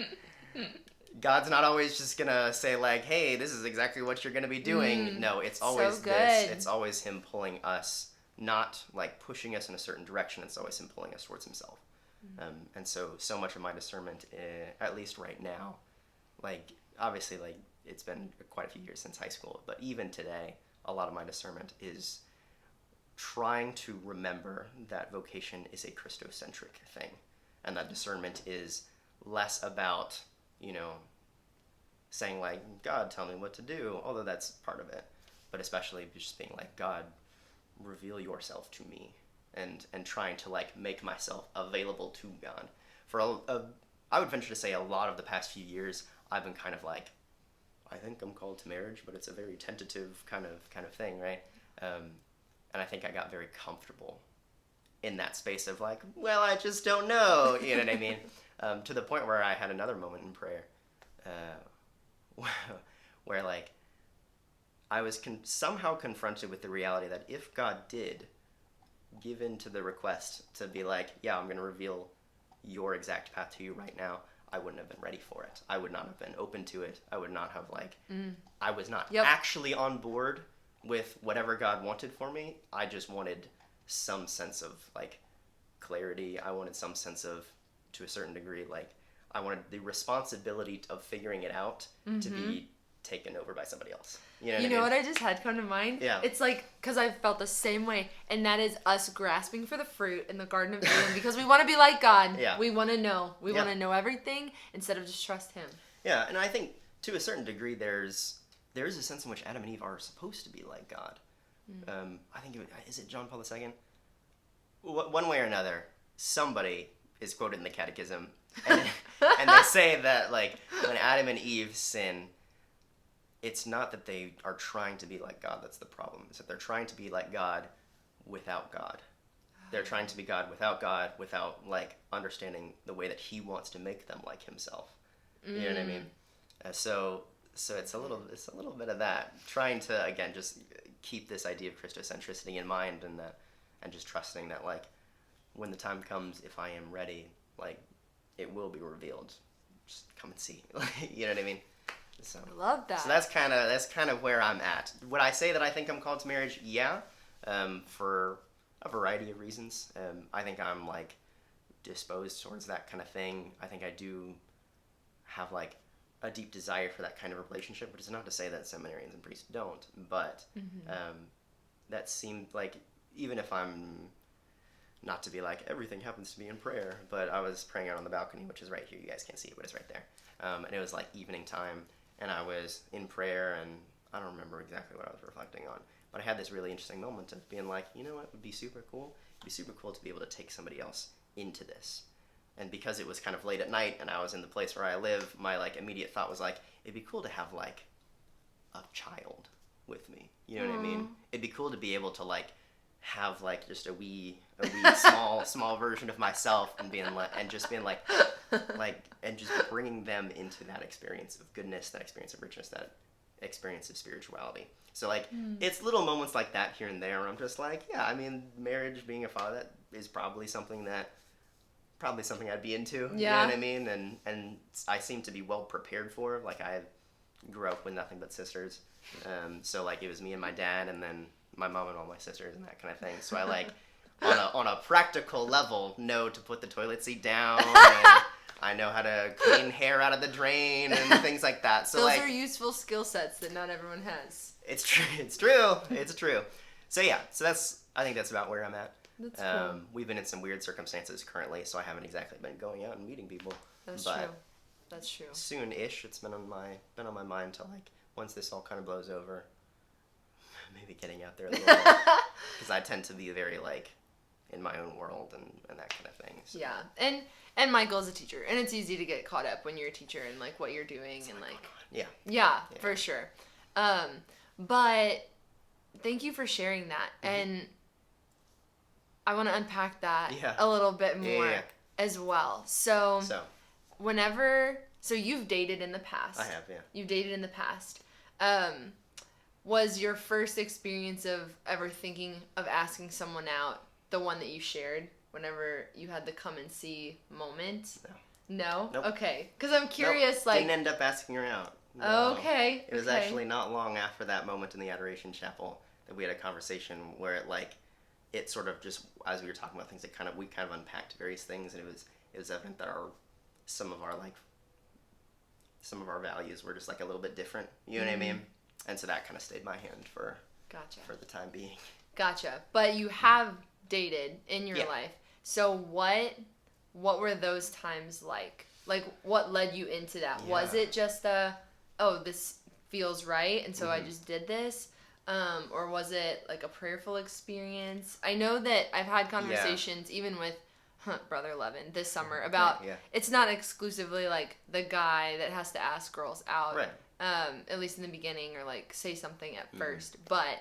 God's not always just gonna say like, "Hey, this is exactly what you're gonna be doing." No, it's always so this. It's always him pulling us, not like pushing us in a certain direction. It's always him pulling us towards himself. And so much of my discernment, at least right now, like, obviously, like, it's been quite a few years since high school, but even today, a lot of my discernment is trying to remember that vocation is a Christocentric thing, and that discernment is less about, saying like, "God, tell me what to do," although that's part of it, but especially just being like, "God, reveal yourself to me," and trying to like make myself available to God. I would venture to say a lot of the past few years, I've been kind of like, I think I'm called to marriage, but it's a very tentative kind of thing, right? And I think I got very comfortable in that space of like, well, I just don't know, you know what I mean? To the point where I had another moment in prayer, where like I was somehow confronted with the reality that if God did give in to the request to be like, "Yeah, I'm going to reveal your exact path to you right now," I wouldn't have been ready for it. I would not have been open to it. I would not have like, I was not actually on board with whatever God wanted for me. I just wanted some sense of like clarity. I wanted some sense of, to a certain degree, like I wanted the responsibility of figuring it out to be taken over by somebody else. You know what I just had come to mind? Yeah. It's like, because I felt the same way, and that is us grasping for the fruit in the Garden of Eden because we want to be like God. Yeah. We want to know. We want to know everything instead of just trust Him. Yeah, and I think to a certain degree there's a sense in which Adam and Eve are supposed to be like God. I think, is it John Paul II? One way or another, somebody is quoted in the Catechism, and they say that like when Adam and Eve sin, it's not that they are trying to be like God that's the problem. It's that they're trying to be like God without God. They're trying to be God, without like understanding the way that He wants to make them like Himself. You know what I mean? So it's a little bit of that, trying to again just keep this idea of Christocentricity in mind, and just trusting that like when the time comes, if I am ready, like it will be revealed. Just come and see. You know what I mean? So, I love that. So that's kind of where I'm at. Would I say that I think I'm called to marriage? Yeah, for a variety of reasons. I think I'm like disposed towards that kind of thing. I think I do have like a deep desire for that kind of relationship, which is not to say that seminarians and priests don't, but that seemed like, even if I'm not to be like everything happens to me in prayer, but I was praying out on the balcony, which is right here. You guys can't see it, but it's right there. And it was like evening time, and I was in prayer, and I don't remember exactly what I was reflecting on, but I had this really interesting moment of being like, you know what would be super cool? It'd be super cool to be able to take somebody else into this. And because it was kind of late at night and I was in the place where I live, my like immediate thought was like, it'd be cool to have like a child with me. You know what I mean? It'd be cool to be able to like have like just a wee small version of myself, and being like, and just being like and just bringing them into that experience of goodness, that experience of richness, that experience of spirituality. So like it's little moments like that here and there where I'm just like, yeah, I mean, marriage, being a father, that is probably something I'd be into. Yeah. You know what I mean? And I seem to be well prepared for. Like I grew up with nothing but sisters, so like it was me and my dad, and then my mom and all my sisters and that kind of thing. So I like on a practical level know to put the toilet seat down. And I know how to clean hair out of the drain and things like that. So those are useful skill sets that not everyone has. It's true. It's true. So yeah. So I think that's about where I'm at. That's cool. We've been in some weird circumstances currently, so I haven't exactly been going out and meeting people. That's true. Soon-ish, it's been on my mind to like once this all kind of blows over, maybe getting out there a little more, because I tend to be very like in my own world and that kind of thing. So. Yeah, and Michael's a teacher, and it's easy to get caught up when you're a teacher and like what you're doing and like Yeah. Yeah, for sure. But thank you for sharing that. And I want to unpack that a little bit more as well. So you've dated in the past. I have, yeah. You've dated in the past. Was your first experience of ever thinking of asking someone out the one that you shared whenever you had the come and see moment? No? Nope. Okay. Because I'm curious, Didn't end up asking her out. No. Okay. It was actually not long after that moment in the Adoration Chapel that we had a conversation where it sort of just, as we were talking about things, we kind of unpacked various things, and it was evident that some of our values were just a little bit different. You know what I mean? And so that kind of stayed my hand for the time being. Gotcha. But you have dated in your life. So what were those times like? Like, what led you into that? Yeah. Was it just this feels right, and so I just did this? Or was it like a prayerful experience? I know that I've had conversations even with Brother Levin this summer about it's not exclusively like the guy that has to ask girls out, right? At least in the beginning, or say something at first. But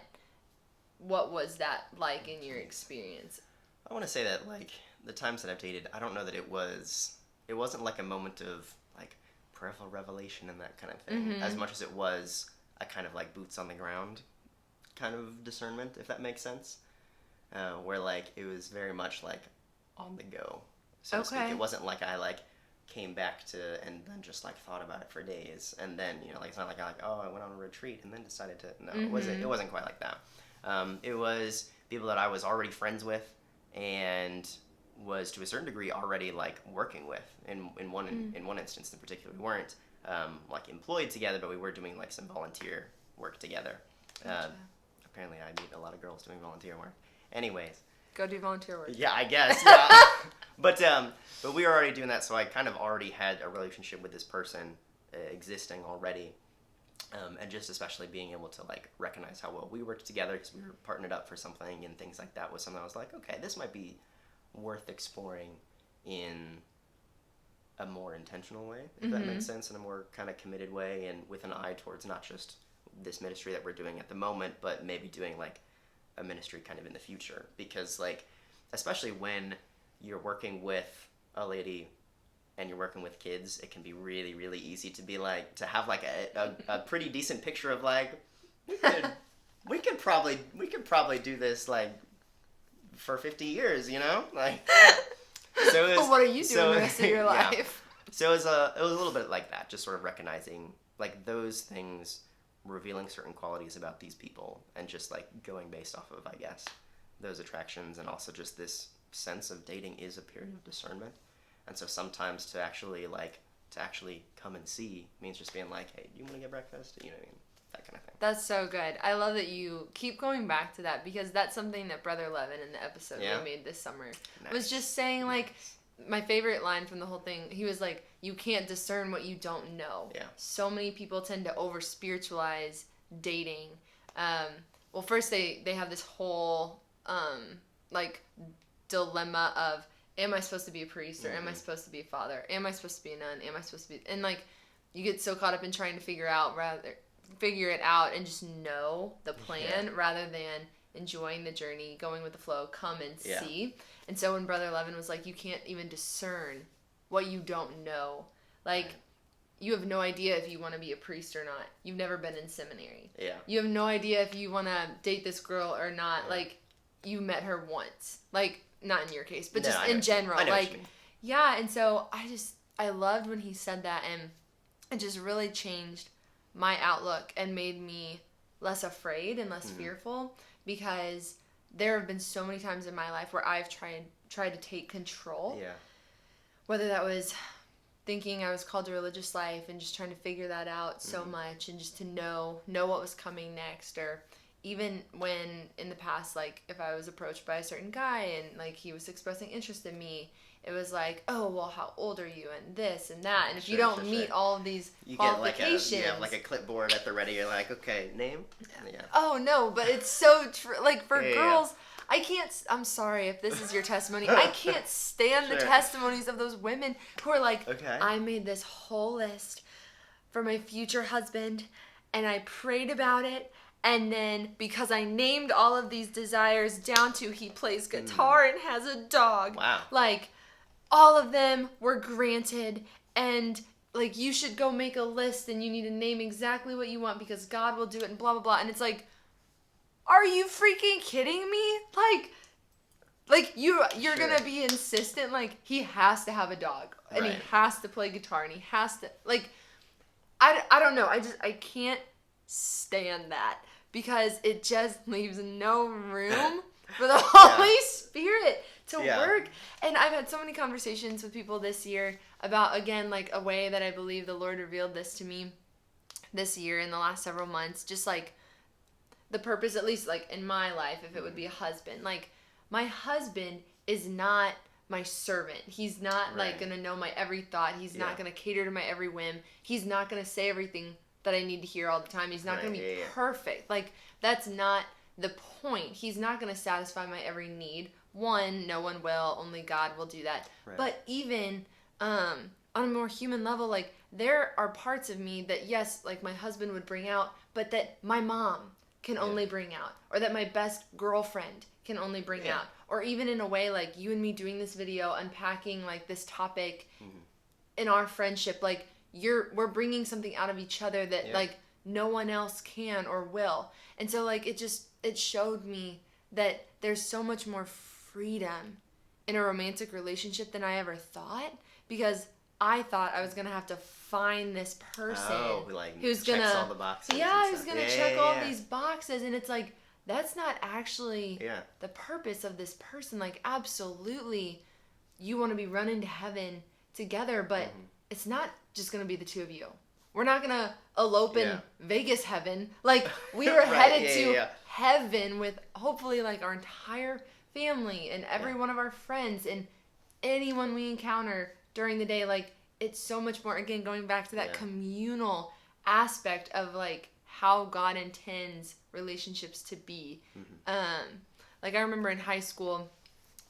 what was that like in your experience? I want to say that the times that I've dated, I don't know that it wasn't like a moment of prayerful revelation and that kind of thing, as much as it was a kind of boots on the ground kind of discernment, if that makes sense, where it was very much on the go, so to speak. It wasn't I came back to and then just thought about it for days, and then it's not I went on a retreat and then decided to it wasn't quite like that. It was people that I was already friends with and was to a certain degree already working with. In one instance in particular, we weren't employed together, but we were doing some volunteer work together. Gotcha. Apparently I meet a lot of girls doing volunteer work. Anyways, go do volunteer work. Yeah, I guess. Yeah. but we were already doing that, so I kind of already had a relationship with this person existing already. And just especially being able to recognize how well we worked together, because we were partnered up for something and things like that, was something I was okay, this might be worth exploring in a more intentional way, if that makes sense, in a more kind of committed way, and with an eye towards not just this ministry that we're doing at the moment, but maybe doing a ministry kind of in the future. Because especially when you're working with a lady and you're working with kids, it can be really, really easy to be to have a pretty decent picture of we could probably do this for 50 years, so it was, what are you doing the rest of your life? Yeah. So it was a little bit like that, just sort of recognizing those things, revealing certain qualities about these people, and just going based off of, I guess, those attractions, and also just this sense of dating is a period of discernment. And so sometimes to actually come and see means just being hey, do you want to get breakfast? You know what I mean? That kind of thing. That's so good. I love that you keep going back to that, because that's something that Brother Levin in the episode we made this summer was just saying, my favorite line from the whole thing, he was you can't discern what you don't know. Yeah. So many people tend to over-spiritualize dating. Well, first they have this whole, dilemma of, am I supposed to be a priest, or am I supposed to be a father? Am I supposed to be a nun? Am I supposed to be... And, you get so caught up in trying to figure it out and just know the plan rather than enjoying the journey, going with the flow, come and see. And so when Brother Levin was you can't even discern what you don't know. You have no idea if you want to be a priest or not. You've never been in seminary. Yeah. You have no idea if you want to date this girl or not. Yeah. You met her once. Not in your case, but just in general. I know what you mean. Yeah, and so I loved when he said that, and it just really changed my outlook and made me less afraid and less fearful, because there have been so many times in my life where I've tried to take control. Yeah. Whether that was thinking I was called to religious life and just trying to figure that out so much, and just to know what was coming next, or even when in the past, if I was approached by a certain guy and he was expressing interest in me, it was oh, well, how old are you, and this and that, and if you don't meet all of these qualifications, you have a clipboard at the ready. You're okay, name. Yeah. Oh no, but it's so true. For girls, I can't. I'm sorry if this is your testimony. I can't stand the testimonies of those women who are okay, I made this whole list. for my future husband, and I prayed about it. And then, because I named all of these desires down to he plays guitar and has a dog, Wow. like, all of them were granted. And, like, you should go make a list and you need to name exactly what you want because God will do it and blah, blah, blah. And it's like, are you freaking kidding me? Like you're Sure. gonna be insistent, like, he has to have a dog. And Right. he has to play guitar and he has to, like, I don't know. I can't stand that because it just leaves no room for the Holy Spirit to work. And I've had so many conversations with people this year about, again, like, a way that I believe the Lord revealed this to me this year in the last several months. Just, like, the purpose, at least, like, in my life, if it would be a husband. Like, my husband is not my servant. He's not, like, gonna know my every thought. He's not gonna cater to my every whim. He's not gonna say everything that I need to hear all the time. He's not gonna be perfect. Like, that's not the point. He's not gonna satisfy my every need. One, no one will. Only God will do that. Right. But even on a more human level, like, there are parts of me that, yes, like, my husband would bring out, but that my mom can only bring out, or that my best girlfriend can only bring out, or even in a way like you and me doing this video, unpacking, like, this topic in our friendship, like, we're bringing something out of each other that like no one else can or will. And so, like, it showed me that there's so much more freedom in a romantic relationship than I ever thought, because I thought I was gonna have to find this person who's checks gonna all the boxes. who's gonna check all these boxes. And it's like, that's not actually the purpose of this person. Like, absolutely, you want to be running to heaven together, but it's not just gonna be the two of you. We're not gonna elope in Vegas heaven. Like, we are headed to heaven with, hopefully, like, our entire family and every one of our friends and anyone we encounter during the day. Like, it's so much more, again, going back to that communal aspect of, like, how God intends relationships to be. Like, I remember in high school,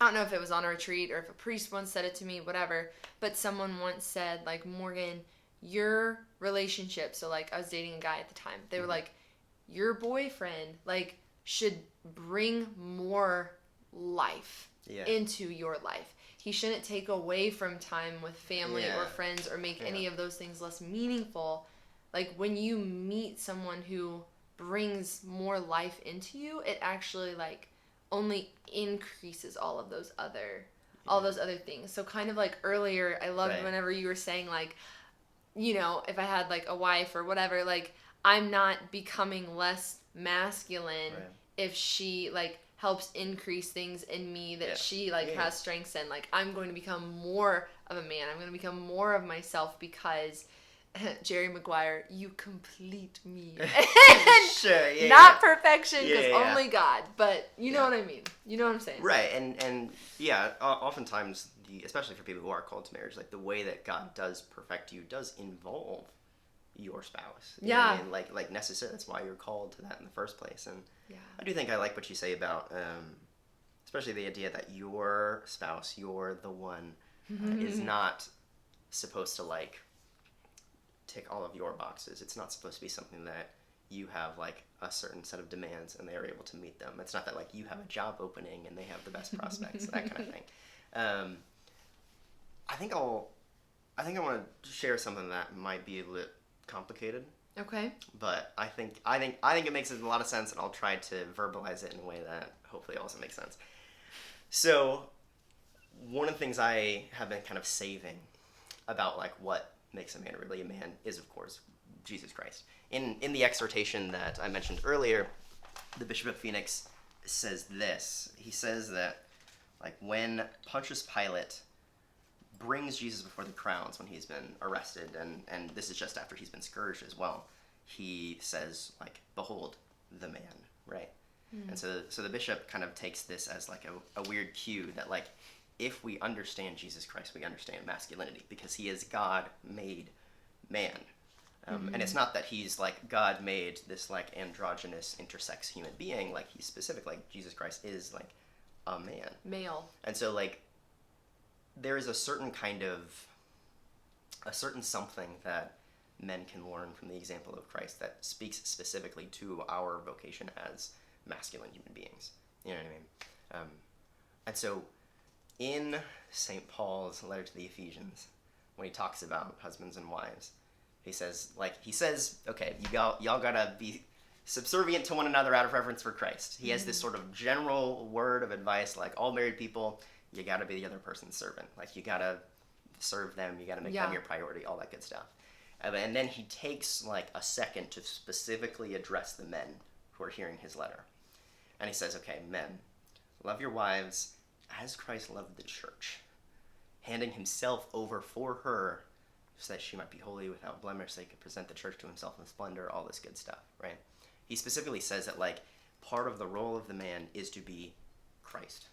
I don't know if it was on a retreat or if a priest once said it to me, whatever, but someone once said, like, Morgan, your relationship, so, like, I was dating a guy at the time, they were like, your boyfriend, like, should bring more life into your life. He shouldn't take away from time with family or friends or make any of those things less meaningful. Like, when you meet someone who brings more life into you, it actually, like, only increases all those other things. So, kind of like earlier, I loved whenever you were saying, like, you know, if I had, like, a wife or whatever, like, I'm not becoming less masculine if she, like, helps increase things in me that she, like, has strengths in. Like, I'm going to become more of a man. I'm going to become more of myself because Jerry Maguire, you complete me. Sure, not perfection, because only God. But you know what I mean. You know what I'm saying. Right, and oftentimes, especially for people who are called to marriage, like, the way that God does perfect you does involve your spouse. You know what I mean? Like necessarily, that's why you're called to that in the first place. And I do think I like what you say about, especially the idea that your spouse, you're the one, is not supposed to, like, tick all of your boxes. It's not supposed to be something that you have, like, a certain set of demands and they are able to meet them. It's not that, like, you have a job opening and they have the best prospects, that kind of thing. I think I want to share something that might be a little complicated. Okay. But I think it makes a lot of sense, and I'll try to verbalize it in a way that hopefully also makes sense. So, one of the things I have been kind of saving about, like, what makes a man really a man is, of course, Jesus Christ. In the exhortation that I mentioned earlier, the Bishop of Phoenix says this. He says that, like, when Pontius Pilate brings Jesus before the crowds when he's been arrested, and this is just after he's been scourged as well, he says, like, behold the man, right? And so the bishop kind of takes this as, like, a weird cue that, like, if we understand Jesus Christ, we understand masculinity, because he is God made man. And it's not that he's, like, God made this, like, androgynous intersex human being. Like, he's specific. Like, Jesus Christ is, like, a man. Male. And so, like, there is a certain something that men can learn from the example of Christ that speaks specifically to our vocation as masculine human beings. You know what I mean? And so in St. Paul's letter to the Ephesians, when he talks about husbands and wives, he says, okay, y'all gotta be subservient to one another out of reverence for Christ. He has this sort of general word of advice, like all married people, you gotta be the other person's servant. Like you gotta serve them, you gotta make them your priority, all that good stuff. And then he takes like a second to specifically address the men who are hearing his letter. And he says, okay, men, love your wives as Christ loved the church, handing himself over for her so that she might be holy without blemish, so he could present the church to himself in splendor, all this good stuff, right? He specifically says that, like, part of the role of the man is to be Christ.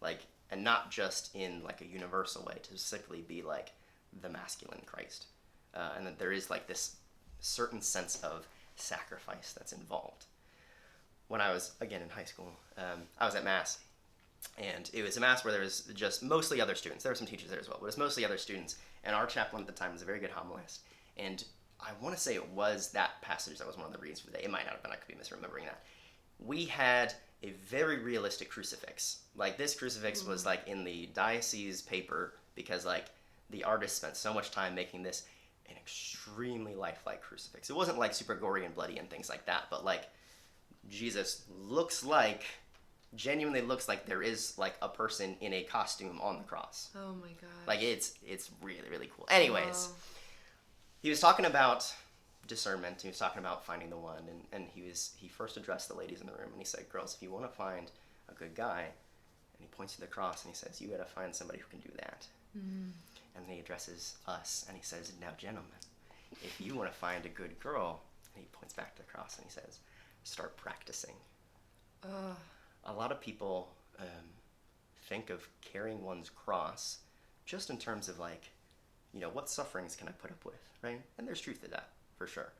Like, and not just in, like, a universal way, to specifically be, like, the masculine Christ. And that there is, like, this certain sense of sacrifice that's involved. When I was, again, in high school, I was at Mass. And it was a Mass where there was just mostly other students. There were some teachers there as well, but it was mostly other students. And our chaplain at the time was a very good homilist. And I want to say it was that passage that was one of the readings for the day. It might not have been. I could be misremembering that. We had a very realistic crucifix. Like, this crucifix was, like, in the diocese paper because, like, the artist spent so much time making this an extremely lifelike crucifix. It wasn't, like, super gory and bloody and things like that, but, like, Jesus genuinely looks like there is, like, a person in a costume on the cross. Oh my god. Like, it's really, really cool. Anyways, he was talking about discernment. He was talking about finding the one, and he first addressed the ladies in the room, and he said, girls, if you want to find a good guy, and he points to the cross, and he says, you got to find somebody who can do that. And then he addresses us, and he says, now, gentlemen, if you want to find a good girl, and he points back to the cross, and he says, start practicing. A lot of people think of carrying one's cross just in terms of, like, you know, what sufferings can I put up with, right? And there's truth to that, for sure.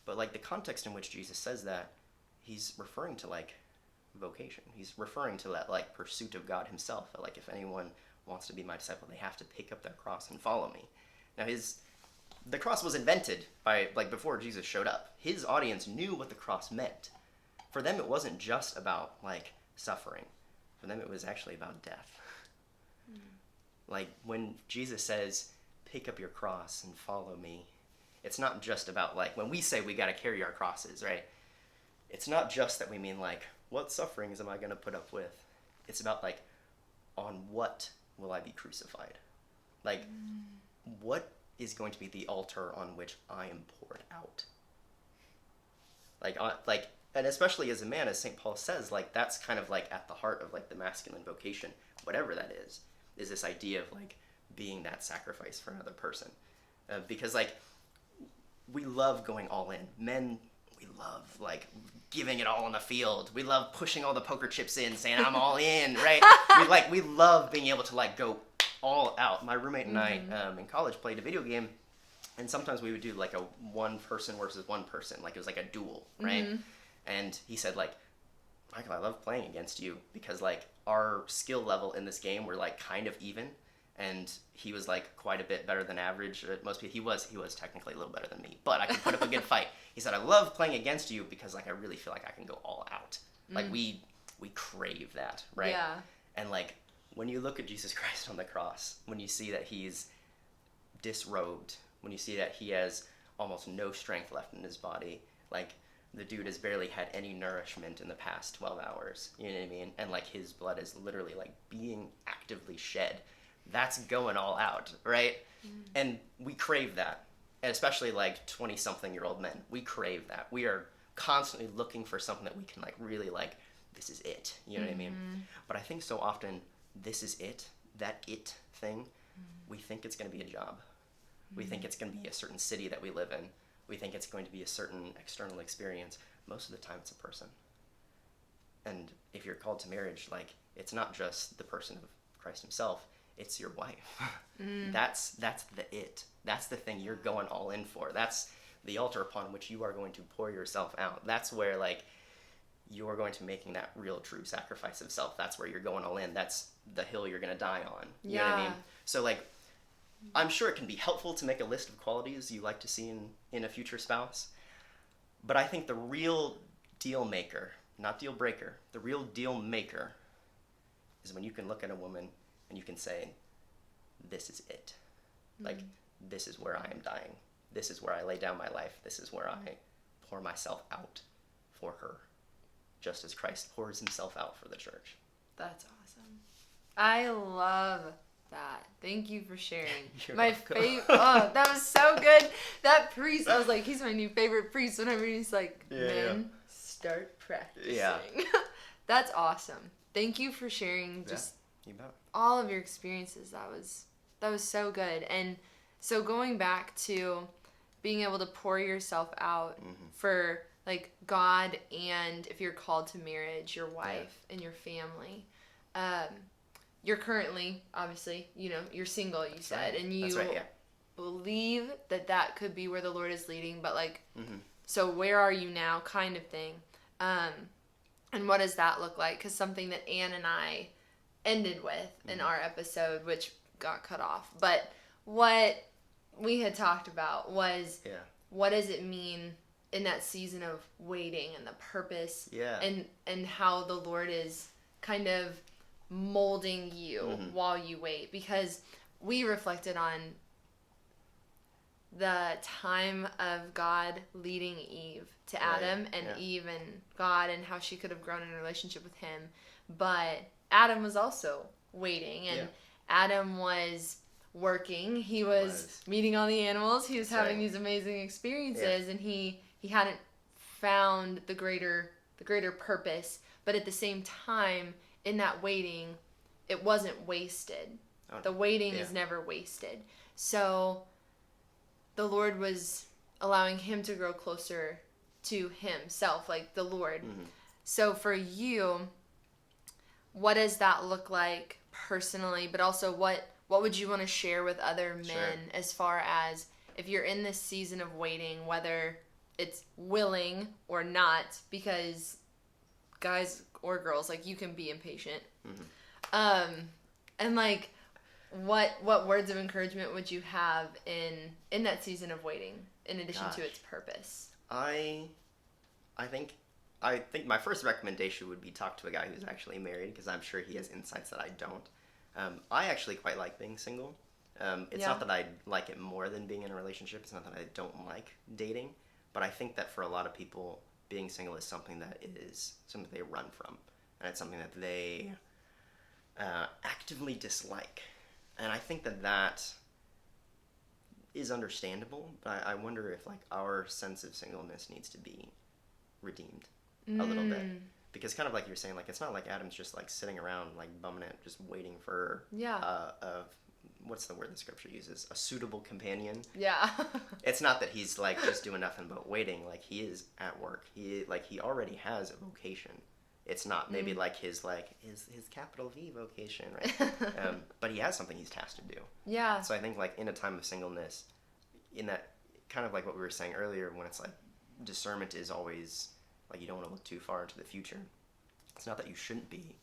But, like, the context in which Jesus says that, he's referring to, like, vocation. He's referring to that, like, pursuit of God himself. Like, if anyone wants to be my disciple, they have to pick up their cross and follow me. Now, the cross was invented by, like, before Jesus showed up. His audience knew what the cross meant. For them, it wasn't just about, like, suffering. For them, it was actually about death. Like, when Jesus says, pick up your cross and follow me, it's not just about, like, when we say we got to carry our crosses, right? It's not just that we mean, like, what sufferings am I going to put up with? It's about, like, on what will I be crucified? Like, what is going to be the altar on which I am poured out? Like, and especially as a man, as St. Paul says, like, that's kind of, like, at the heart of, like, the masculine vocation, whatever that is this idea of, like, being that sacrifice for another person. Because, like, we love going all in. Men, we love, like, giving it all on the field. We love pushing all the poker chips in, saying, I'm all in, right? We love being able to, like, go all out. My roommate and I, in college, played a video game, and sometimes we would do, like, a one person versus one person. Like, it was like a duel, right? And he said, like, Michael, I love playing against you because, like, our skill level in this game were, like, kind of even. And he was, like, quite a bit better than average. Most people, he was technically a little better than me, but I could put up a good fight. He said, I love playing against you because, like, I really feel like I can go all out. Like, we crave that, right? Yeah. And, like, when you look at Jesus Christ on the cross, when you see that he's disrobed, when you see that he has almost no strength left in his body, like, the dude has barely had any nourishment in the past 12 hours, you know what I mean? And, like, his blood is literally, like, being actively shed. That's going all out, right? And we crave that. And especially, like, 20-something-year-old men. We crave that. We are constantly looking for something that we can, like, really, like, this is it. You know what I mean? But I think so often, this is it, that it thing, we think it's going to be a job. We think it's going to be a certain city that we live in. We think it's going to be a certain external experience. Most of the time, it's a person. And if you're called to marriage, like, it's not just the person of Christ himself. It's your wife. That's the it. That's the thing you're going all in for. That's the altar upon which you are going to pour yourself out. That's where, like, you are going to making that real true sacrifice of self. That's where you're going all in. That's the hill you're going to die on. You know what I mean? So, like, I'm sure it can be helpful to make a list of qualities you like to see in a future spouse. But I think the real deal maker, not deal breaker, the real deal maker is when you can look at a woman and you can say, this is it. Like, this is where I am dying. This is where I lay down my life. This is where I pour myself out for her, just as Christ pours himself out for the church. That's awesome. I love that. Thank you for sharing. You're My welcome. favorite. Oh, that was so good. That priest, I was like, he's my new favorite priest. Whenever he's like, men, start practicing. Yeah. That's awesome. Thank you for sharing just You bet. all of your experiences. That was so good. And so going back to being able to pour yourself out for like God, and if you're called to marriage, your wife and your family. You're currently, obviously, you're single, you said, and you believe that could be where the Lord is leading, but like, so where are you now, kind of thing. And what does that look like? Because something that Ann and I ended with in our episode, which got cut off, but what we had talked about was what does it mean in that season of waiting and the purpose and how the Lord is kind of molding you while you wait, because we reflected on the time of God leading Eve to Adam and Eve and God and how she could have grown in a relationship with him, but Adam was also waiting, and Adam was working, he was meeting all the animals, he was having these amazing experiences, and he hadn't found the greater purpose, but at the same time in that waiting, it wasn't wasted. The waiting is never wasted. So the Lord was allowing him to grow closer to himself, like the Lord. So for you, what does that look like personally, but also what would you want to share with other men as far as if you're in this season of waiting, whether it's willing or not, because guys or girls, like, you can be impatient. And like, what words of encouragement would you have in that season of waiting, in addition to its purpose? I think my first recommendation would be talk to a guy who's actually married, because I'm sure he has insights that I don't. I actually quite like being single. It's not that I like it more than being in a relationship. It's not that I don't like dating, but I think that for a lot of people, being single is something that they run from, and it's something that they actively dislike. And I think that is understandable, but I wonder if like our sense of singleness needs to be redeemed a little bit, because kind of like you're saying, like, it's not like Adam's just like sitting around like bumming it, just waiting for what's the word the scripture uses, a suitable companion. It's not that he's like just doing nothing but waiting. Like, he is at work. He already has a vocation. It's not maybe like his capital V vocation, right? But he has something he's tasked to do. So I think like in a time of singleness, in that kind of like what we were saying earlier, when it's like discernment is always like, you don't want to look too far into the future. It's not that you shouldn't be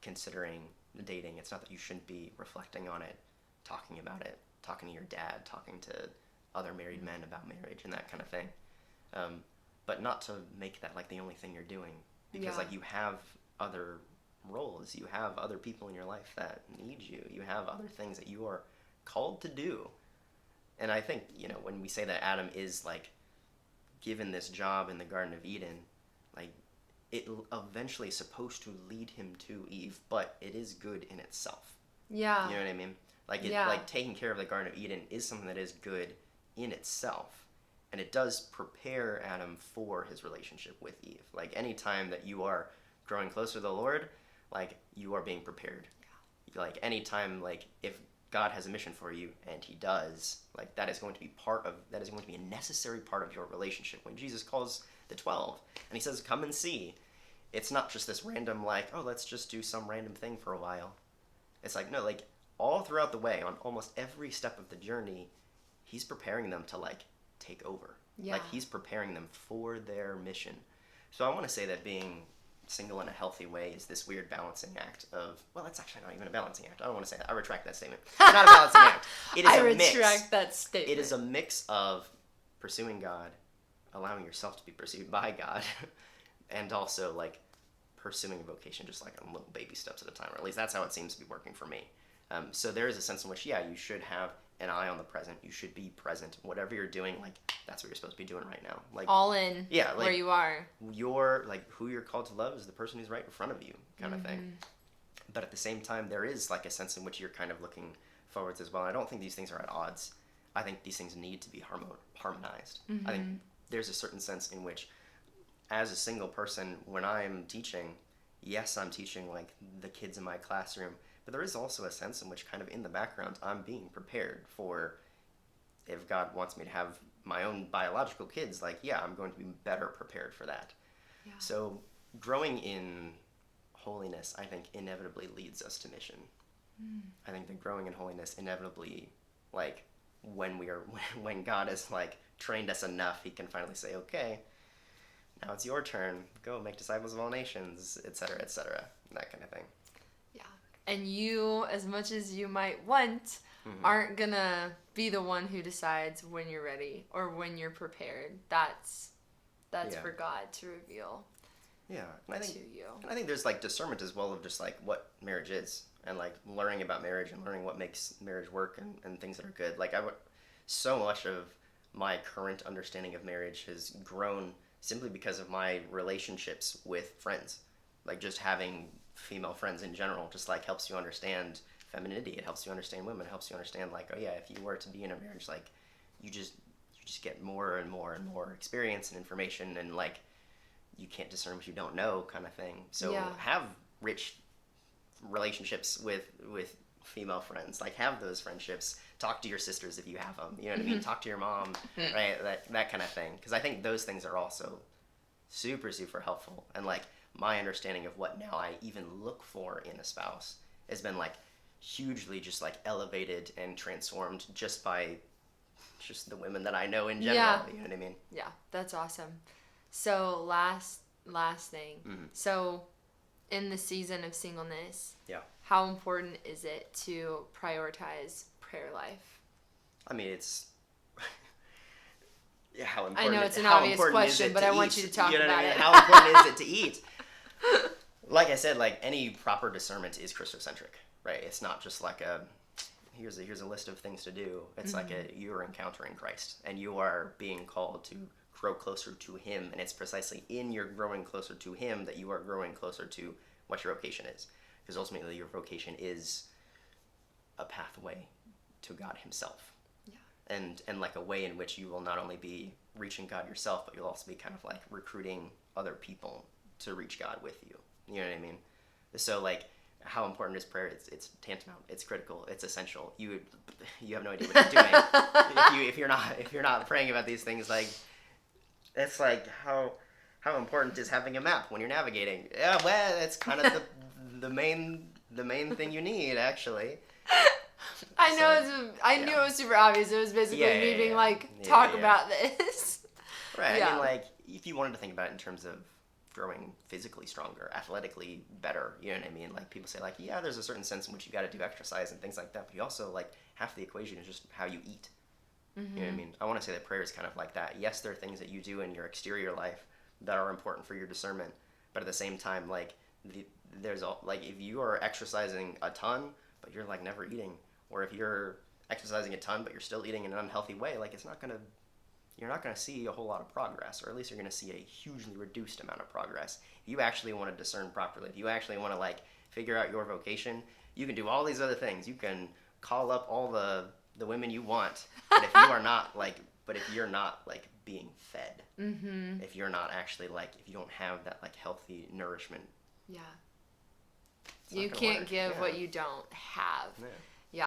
considering dating. It's not that you shouldn't be reflecting on it, talking about it, talking to your dad, talking to other married men about marriage and that kind of thing. But not to make that like the only thing you're doing, because like you have other roles, you have other people in your life that need you, you have other things that you are called to do. And I think, when we say that Adam is like given this job in the Garden of Eden, like, it eventually is supposed to lead him to Eve, but it is good in itself. You know what I mean? Like, like taking care of the Garden of Eden is something that is good in itself, and it does prepare Adam for his relationship with Eve. Like, any time that you are growing closer to the Lord, like, you are being prepared. Like, any time, like, if God has a mission for you, and he does, like, that is going to be a necessary part of your relationship. When Jesus calls the 12 and he says, come and see, it's not just this random, like, oh, let's just do some random thing for a while. It's like, no, like, all throughout the way, on almost every step of the journey, he's preparing them to like take over. Like, he's preparing them for their mission. So I want to say that being single in a healthy way is this weird balancing act of, well, that's actually not even a balancing act. I don't want to say that. I retract that statement. It's not a balancing act. It is I a mix. retract that statement. It is a mix of pursuing God, allowing yourself to be pursued by God, and also like pursuing a vocation just like on little baby steps at a time, or at least that's how it seems to be working for me. So there is a sense in which, yeah, you should have an eye on the present. You should be present. Whatever you're doing, like, that's what you're supposed to be doing right now. Like, all in, yeah, like, where you are. You're, like, who you're called to love is the person who's right in front of you, kind of thing. But at the same time, there is, like, a sense in which you're kind of looking forwards as well. I don't think these things are at odds. I think these things need to be harmonized. I think there's a certain sense in which, as a single person, when I'm teaching, yes, I'm teaching, like, the kids in my classroom, but there is also a sense in which kind of in the background I'm being prepared for if God wants me to have my own biological kids, like, yeah, I'm going to be better prepared for that. Yeah. So growing in holiness, I think, inevitably leads us to mission. I think that growing in holiness inevitably, like, when God has, like, trained us enough, he can finally say, okay, now it's your turn. Go make disciples of all nations, etc., that kind of thing. And you, as much as you might want, aren't gonna be the one who decides when you're ready or when you're prepared. That's for God to reveal. Yeah, and I think, to you. And I think there's like discernment as well of just like what marriage is and like learning about marriage and learning what makes marriage work and things that are good. Like so much of my current understanding of marriage has grown simply because of my relationships with friends. Like just having female friends in general just like helps you understand femininity. It helps you understand women. It helps you understand like, oh yeah, if you were to be in a marriage, like you just get more and more and more experience and information, and like you can't discern what you don't know, kind of thing. So have rich relationships with female friends. Like have those friendships. Talk to your sisters if you have them. You know what I mean? Talk to your mom, right? That kind of thing. Because I think those things are also super, super helpful. And like my understanding of what now I even look for in a spouse has been like hugely just like elevated and transformed just by just the women that I know in general. Yeah. You know what I mean? Yeah, that's awesome. So last thing. So in the season of singleness, how important is it to prioritize prayer life? I mean, it's how important. I know it's an obvious question, but I want you to talk about it. How important is it to eat? Like I said, like any proper discernment is Christocentric, right? It's not just like here's a list of things to do. It's like you're encountering Christ and you are being called to grow closer to him, and it's precisely in your growing closer to him that you are growing closer to what your vocation is, because ultimately your vocation is a pathway to God himself. And like a way in which you will not only be reaching God yourself, but you'll also be kind of like recruiting other people to reach God with you. You know what I mean? So like, how important is prayer? It's tantamount. It's critical. It's essential. You have no idea what you're doing if you're not praying about these things. Like, it's like how important is having a map when you're navigating? Yeah, well, it's kind of the main thing you need actually. I know. I knew it was super obvious. It was basically me being like, talk about this. Right. I mean, like, if you wanted to think about it in terms of growing physically stronger, athletically better, you know what I mean? Like, people say, like, yeah, there's a certain sense in which you got to do exercise and things like that, but you also, like, half the equation is just how you eat. You know what I mean? I want to say that prayer is kind of like that. Yes, there are things that you do in your exterior life that are important for your discernment, but at the same time, like, there's all, like, if you are exercising a ton, but you're, like, never eating, or if you're exercising a ton, but you're still eating in an unhealthy way, like, you're not going to see a whole lot of progress, or at least you're going to see a hugely reduced amount of progress. If you actually want to discern properly, if you actually want to, like, figure out your vocation, you can do all these other things. You can call up all the women you want, but if you're not, like, being fed, if you're not actually, like, if you don't have that, like, healthy nourishment. Yeah. You can't give what you don't have. Yeah.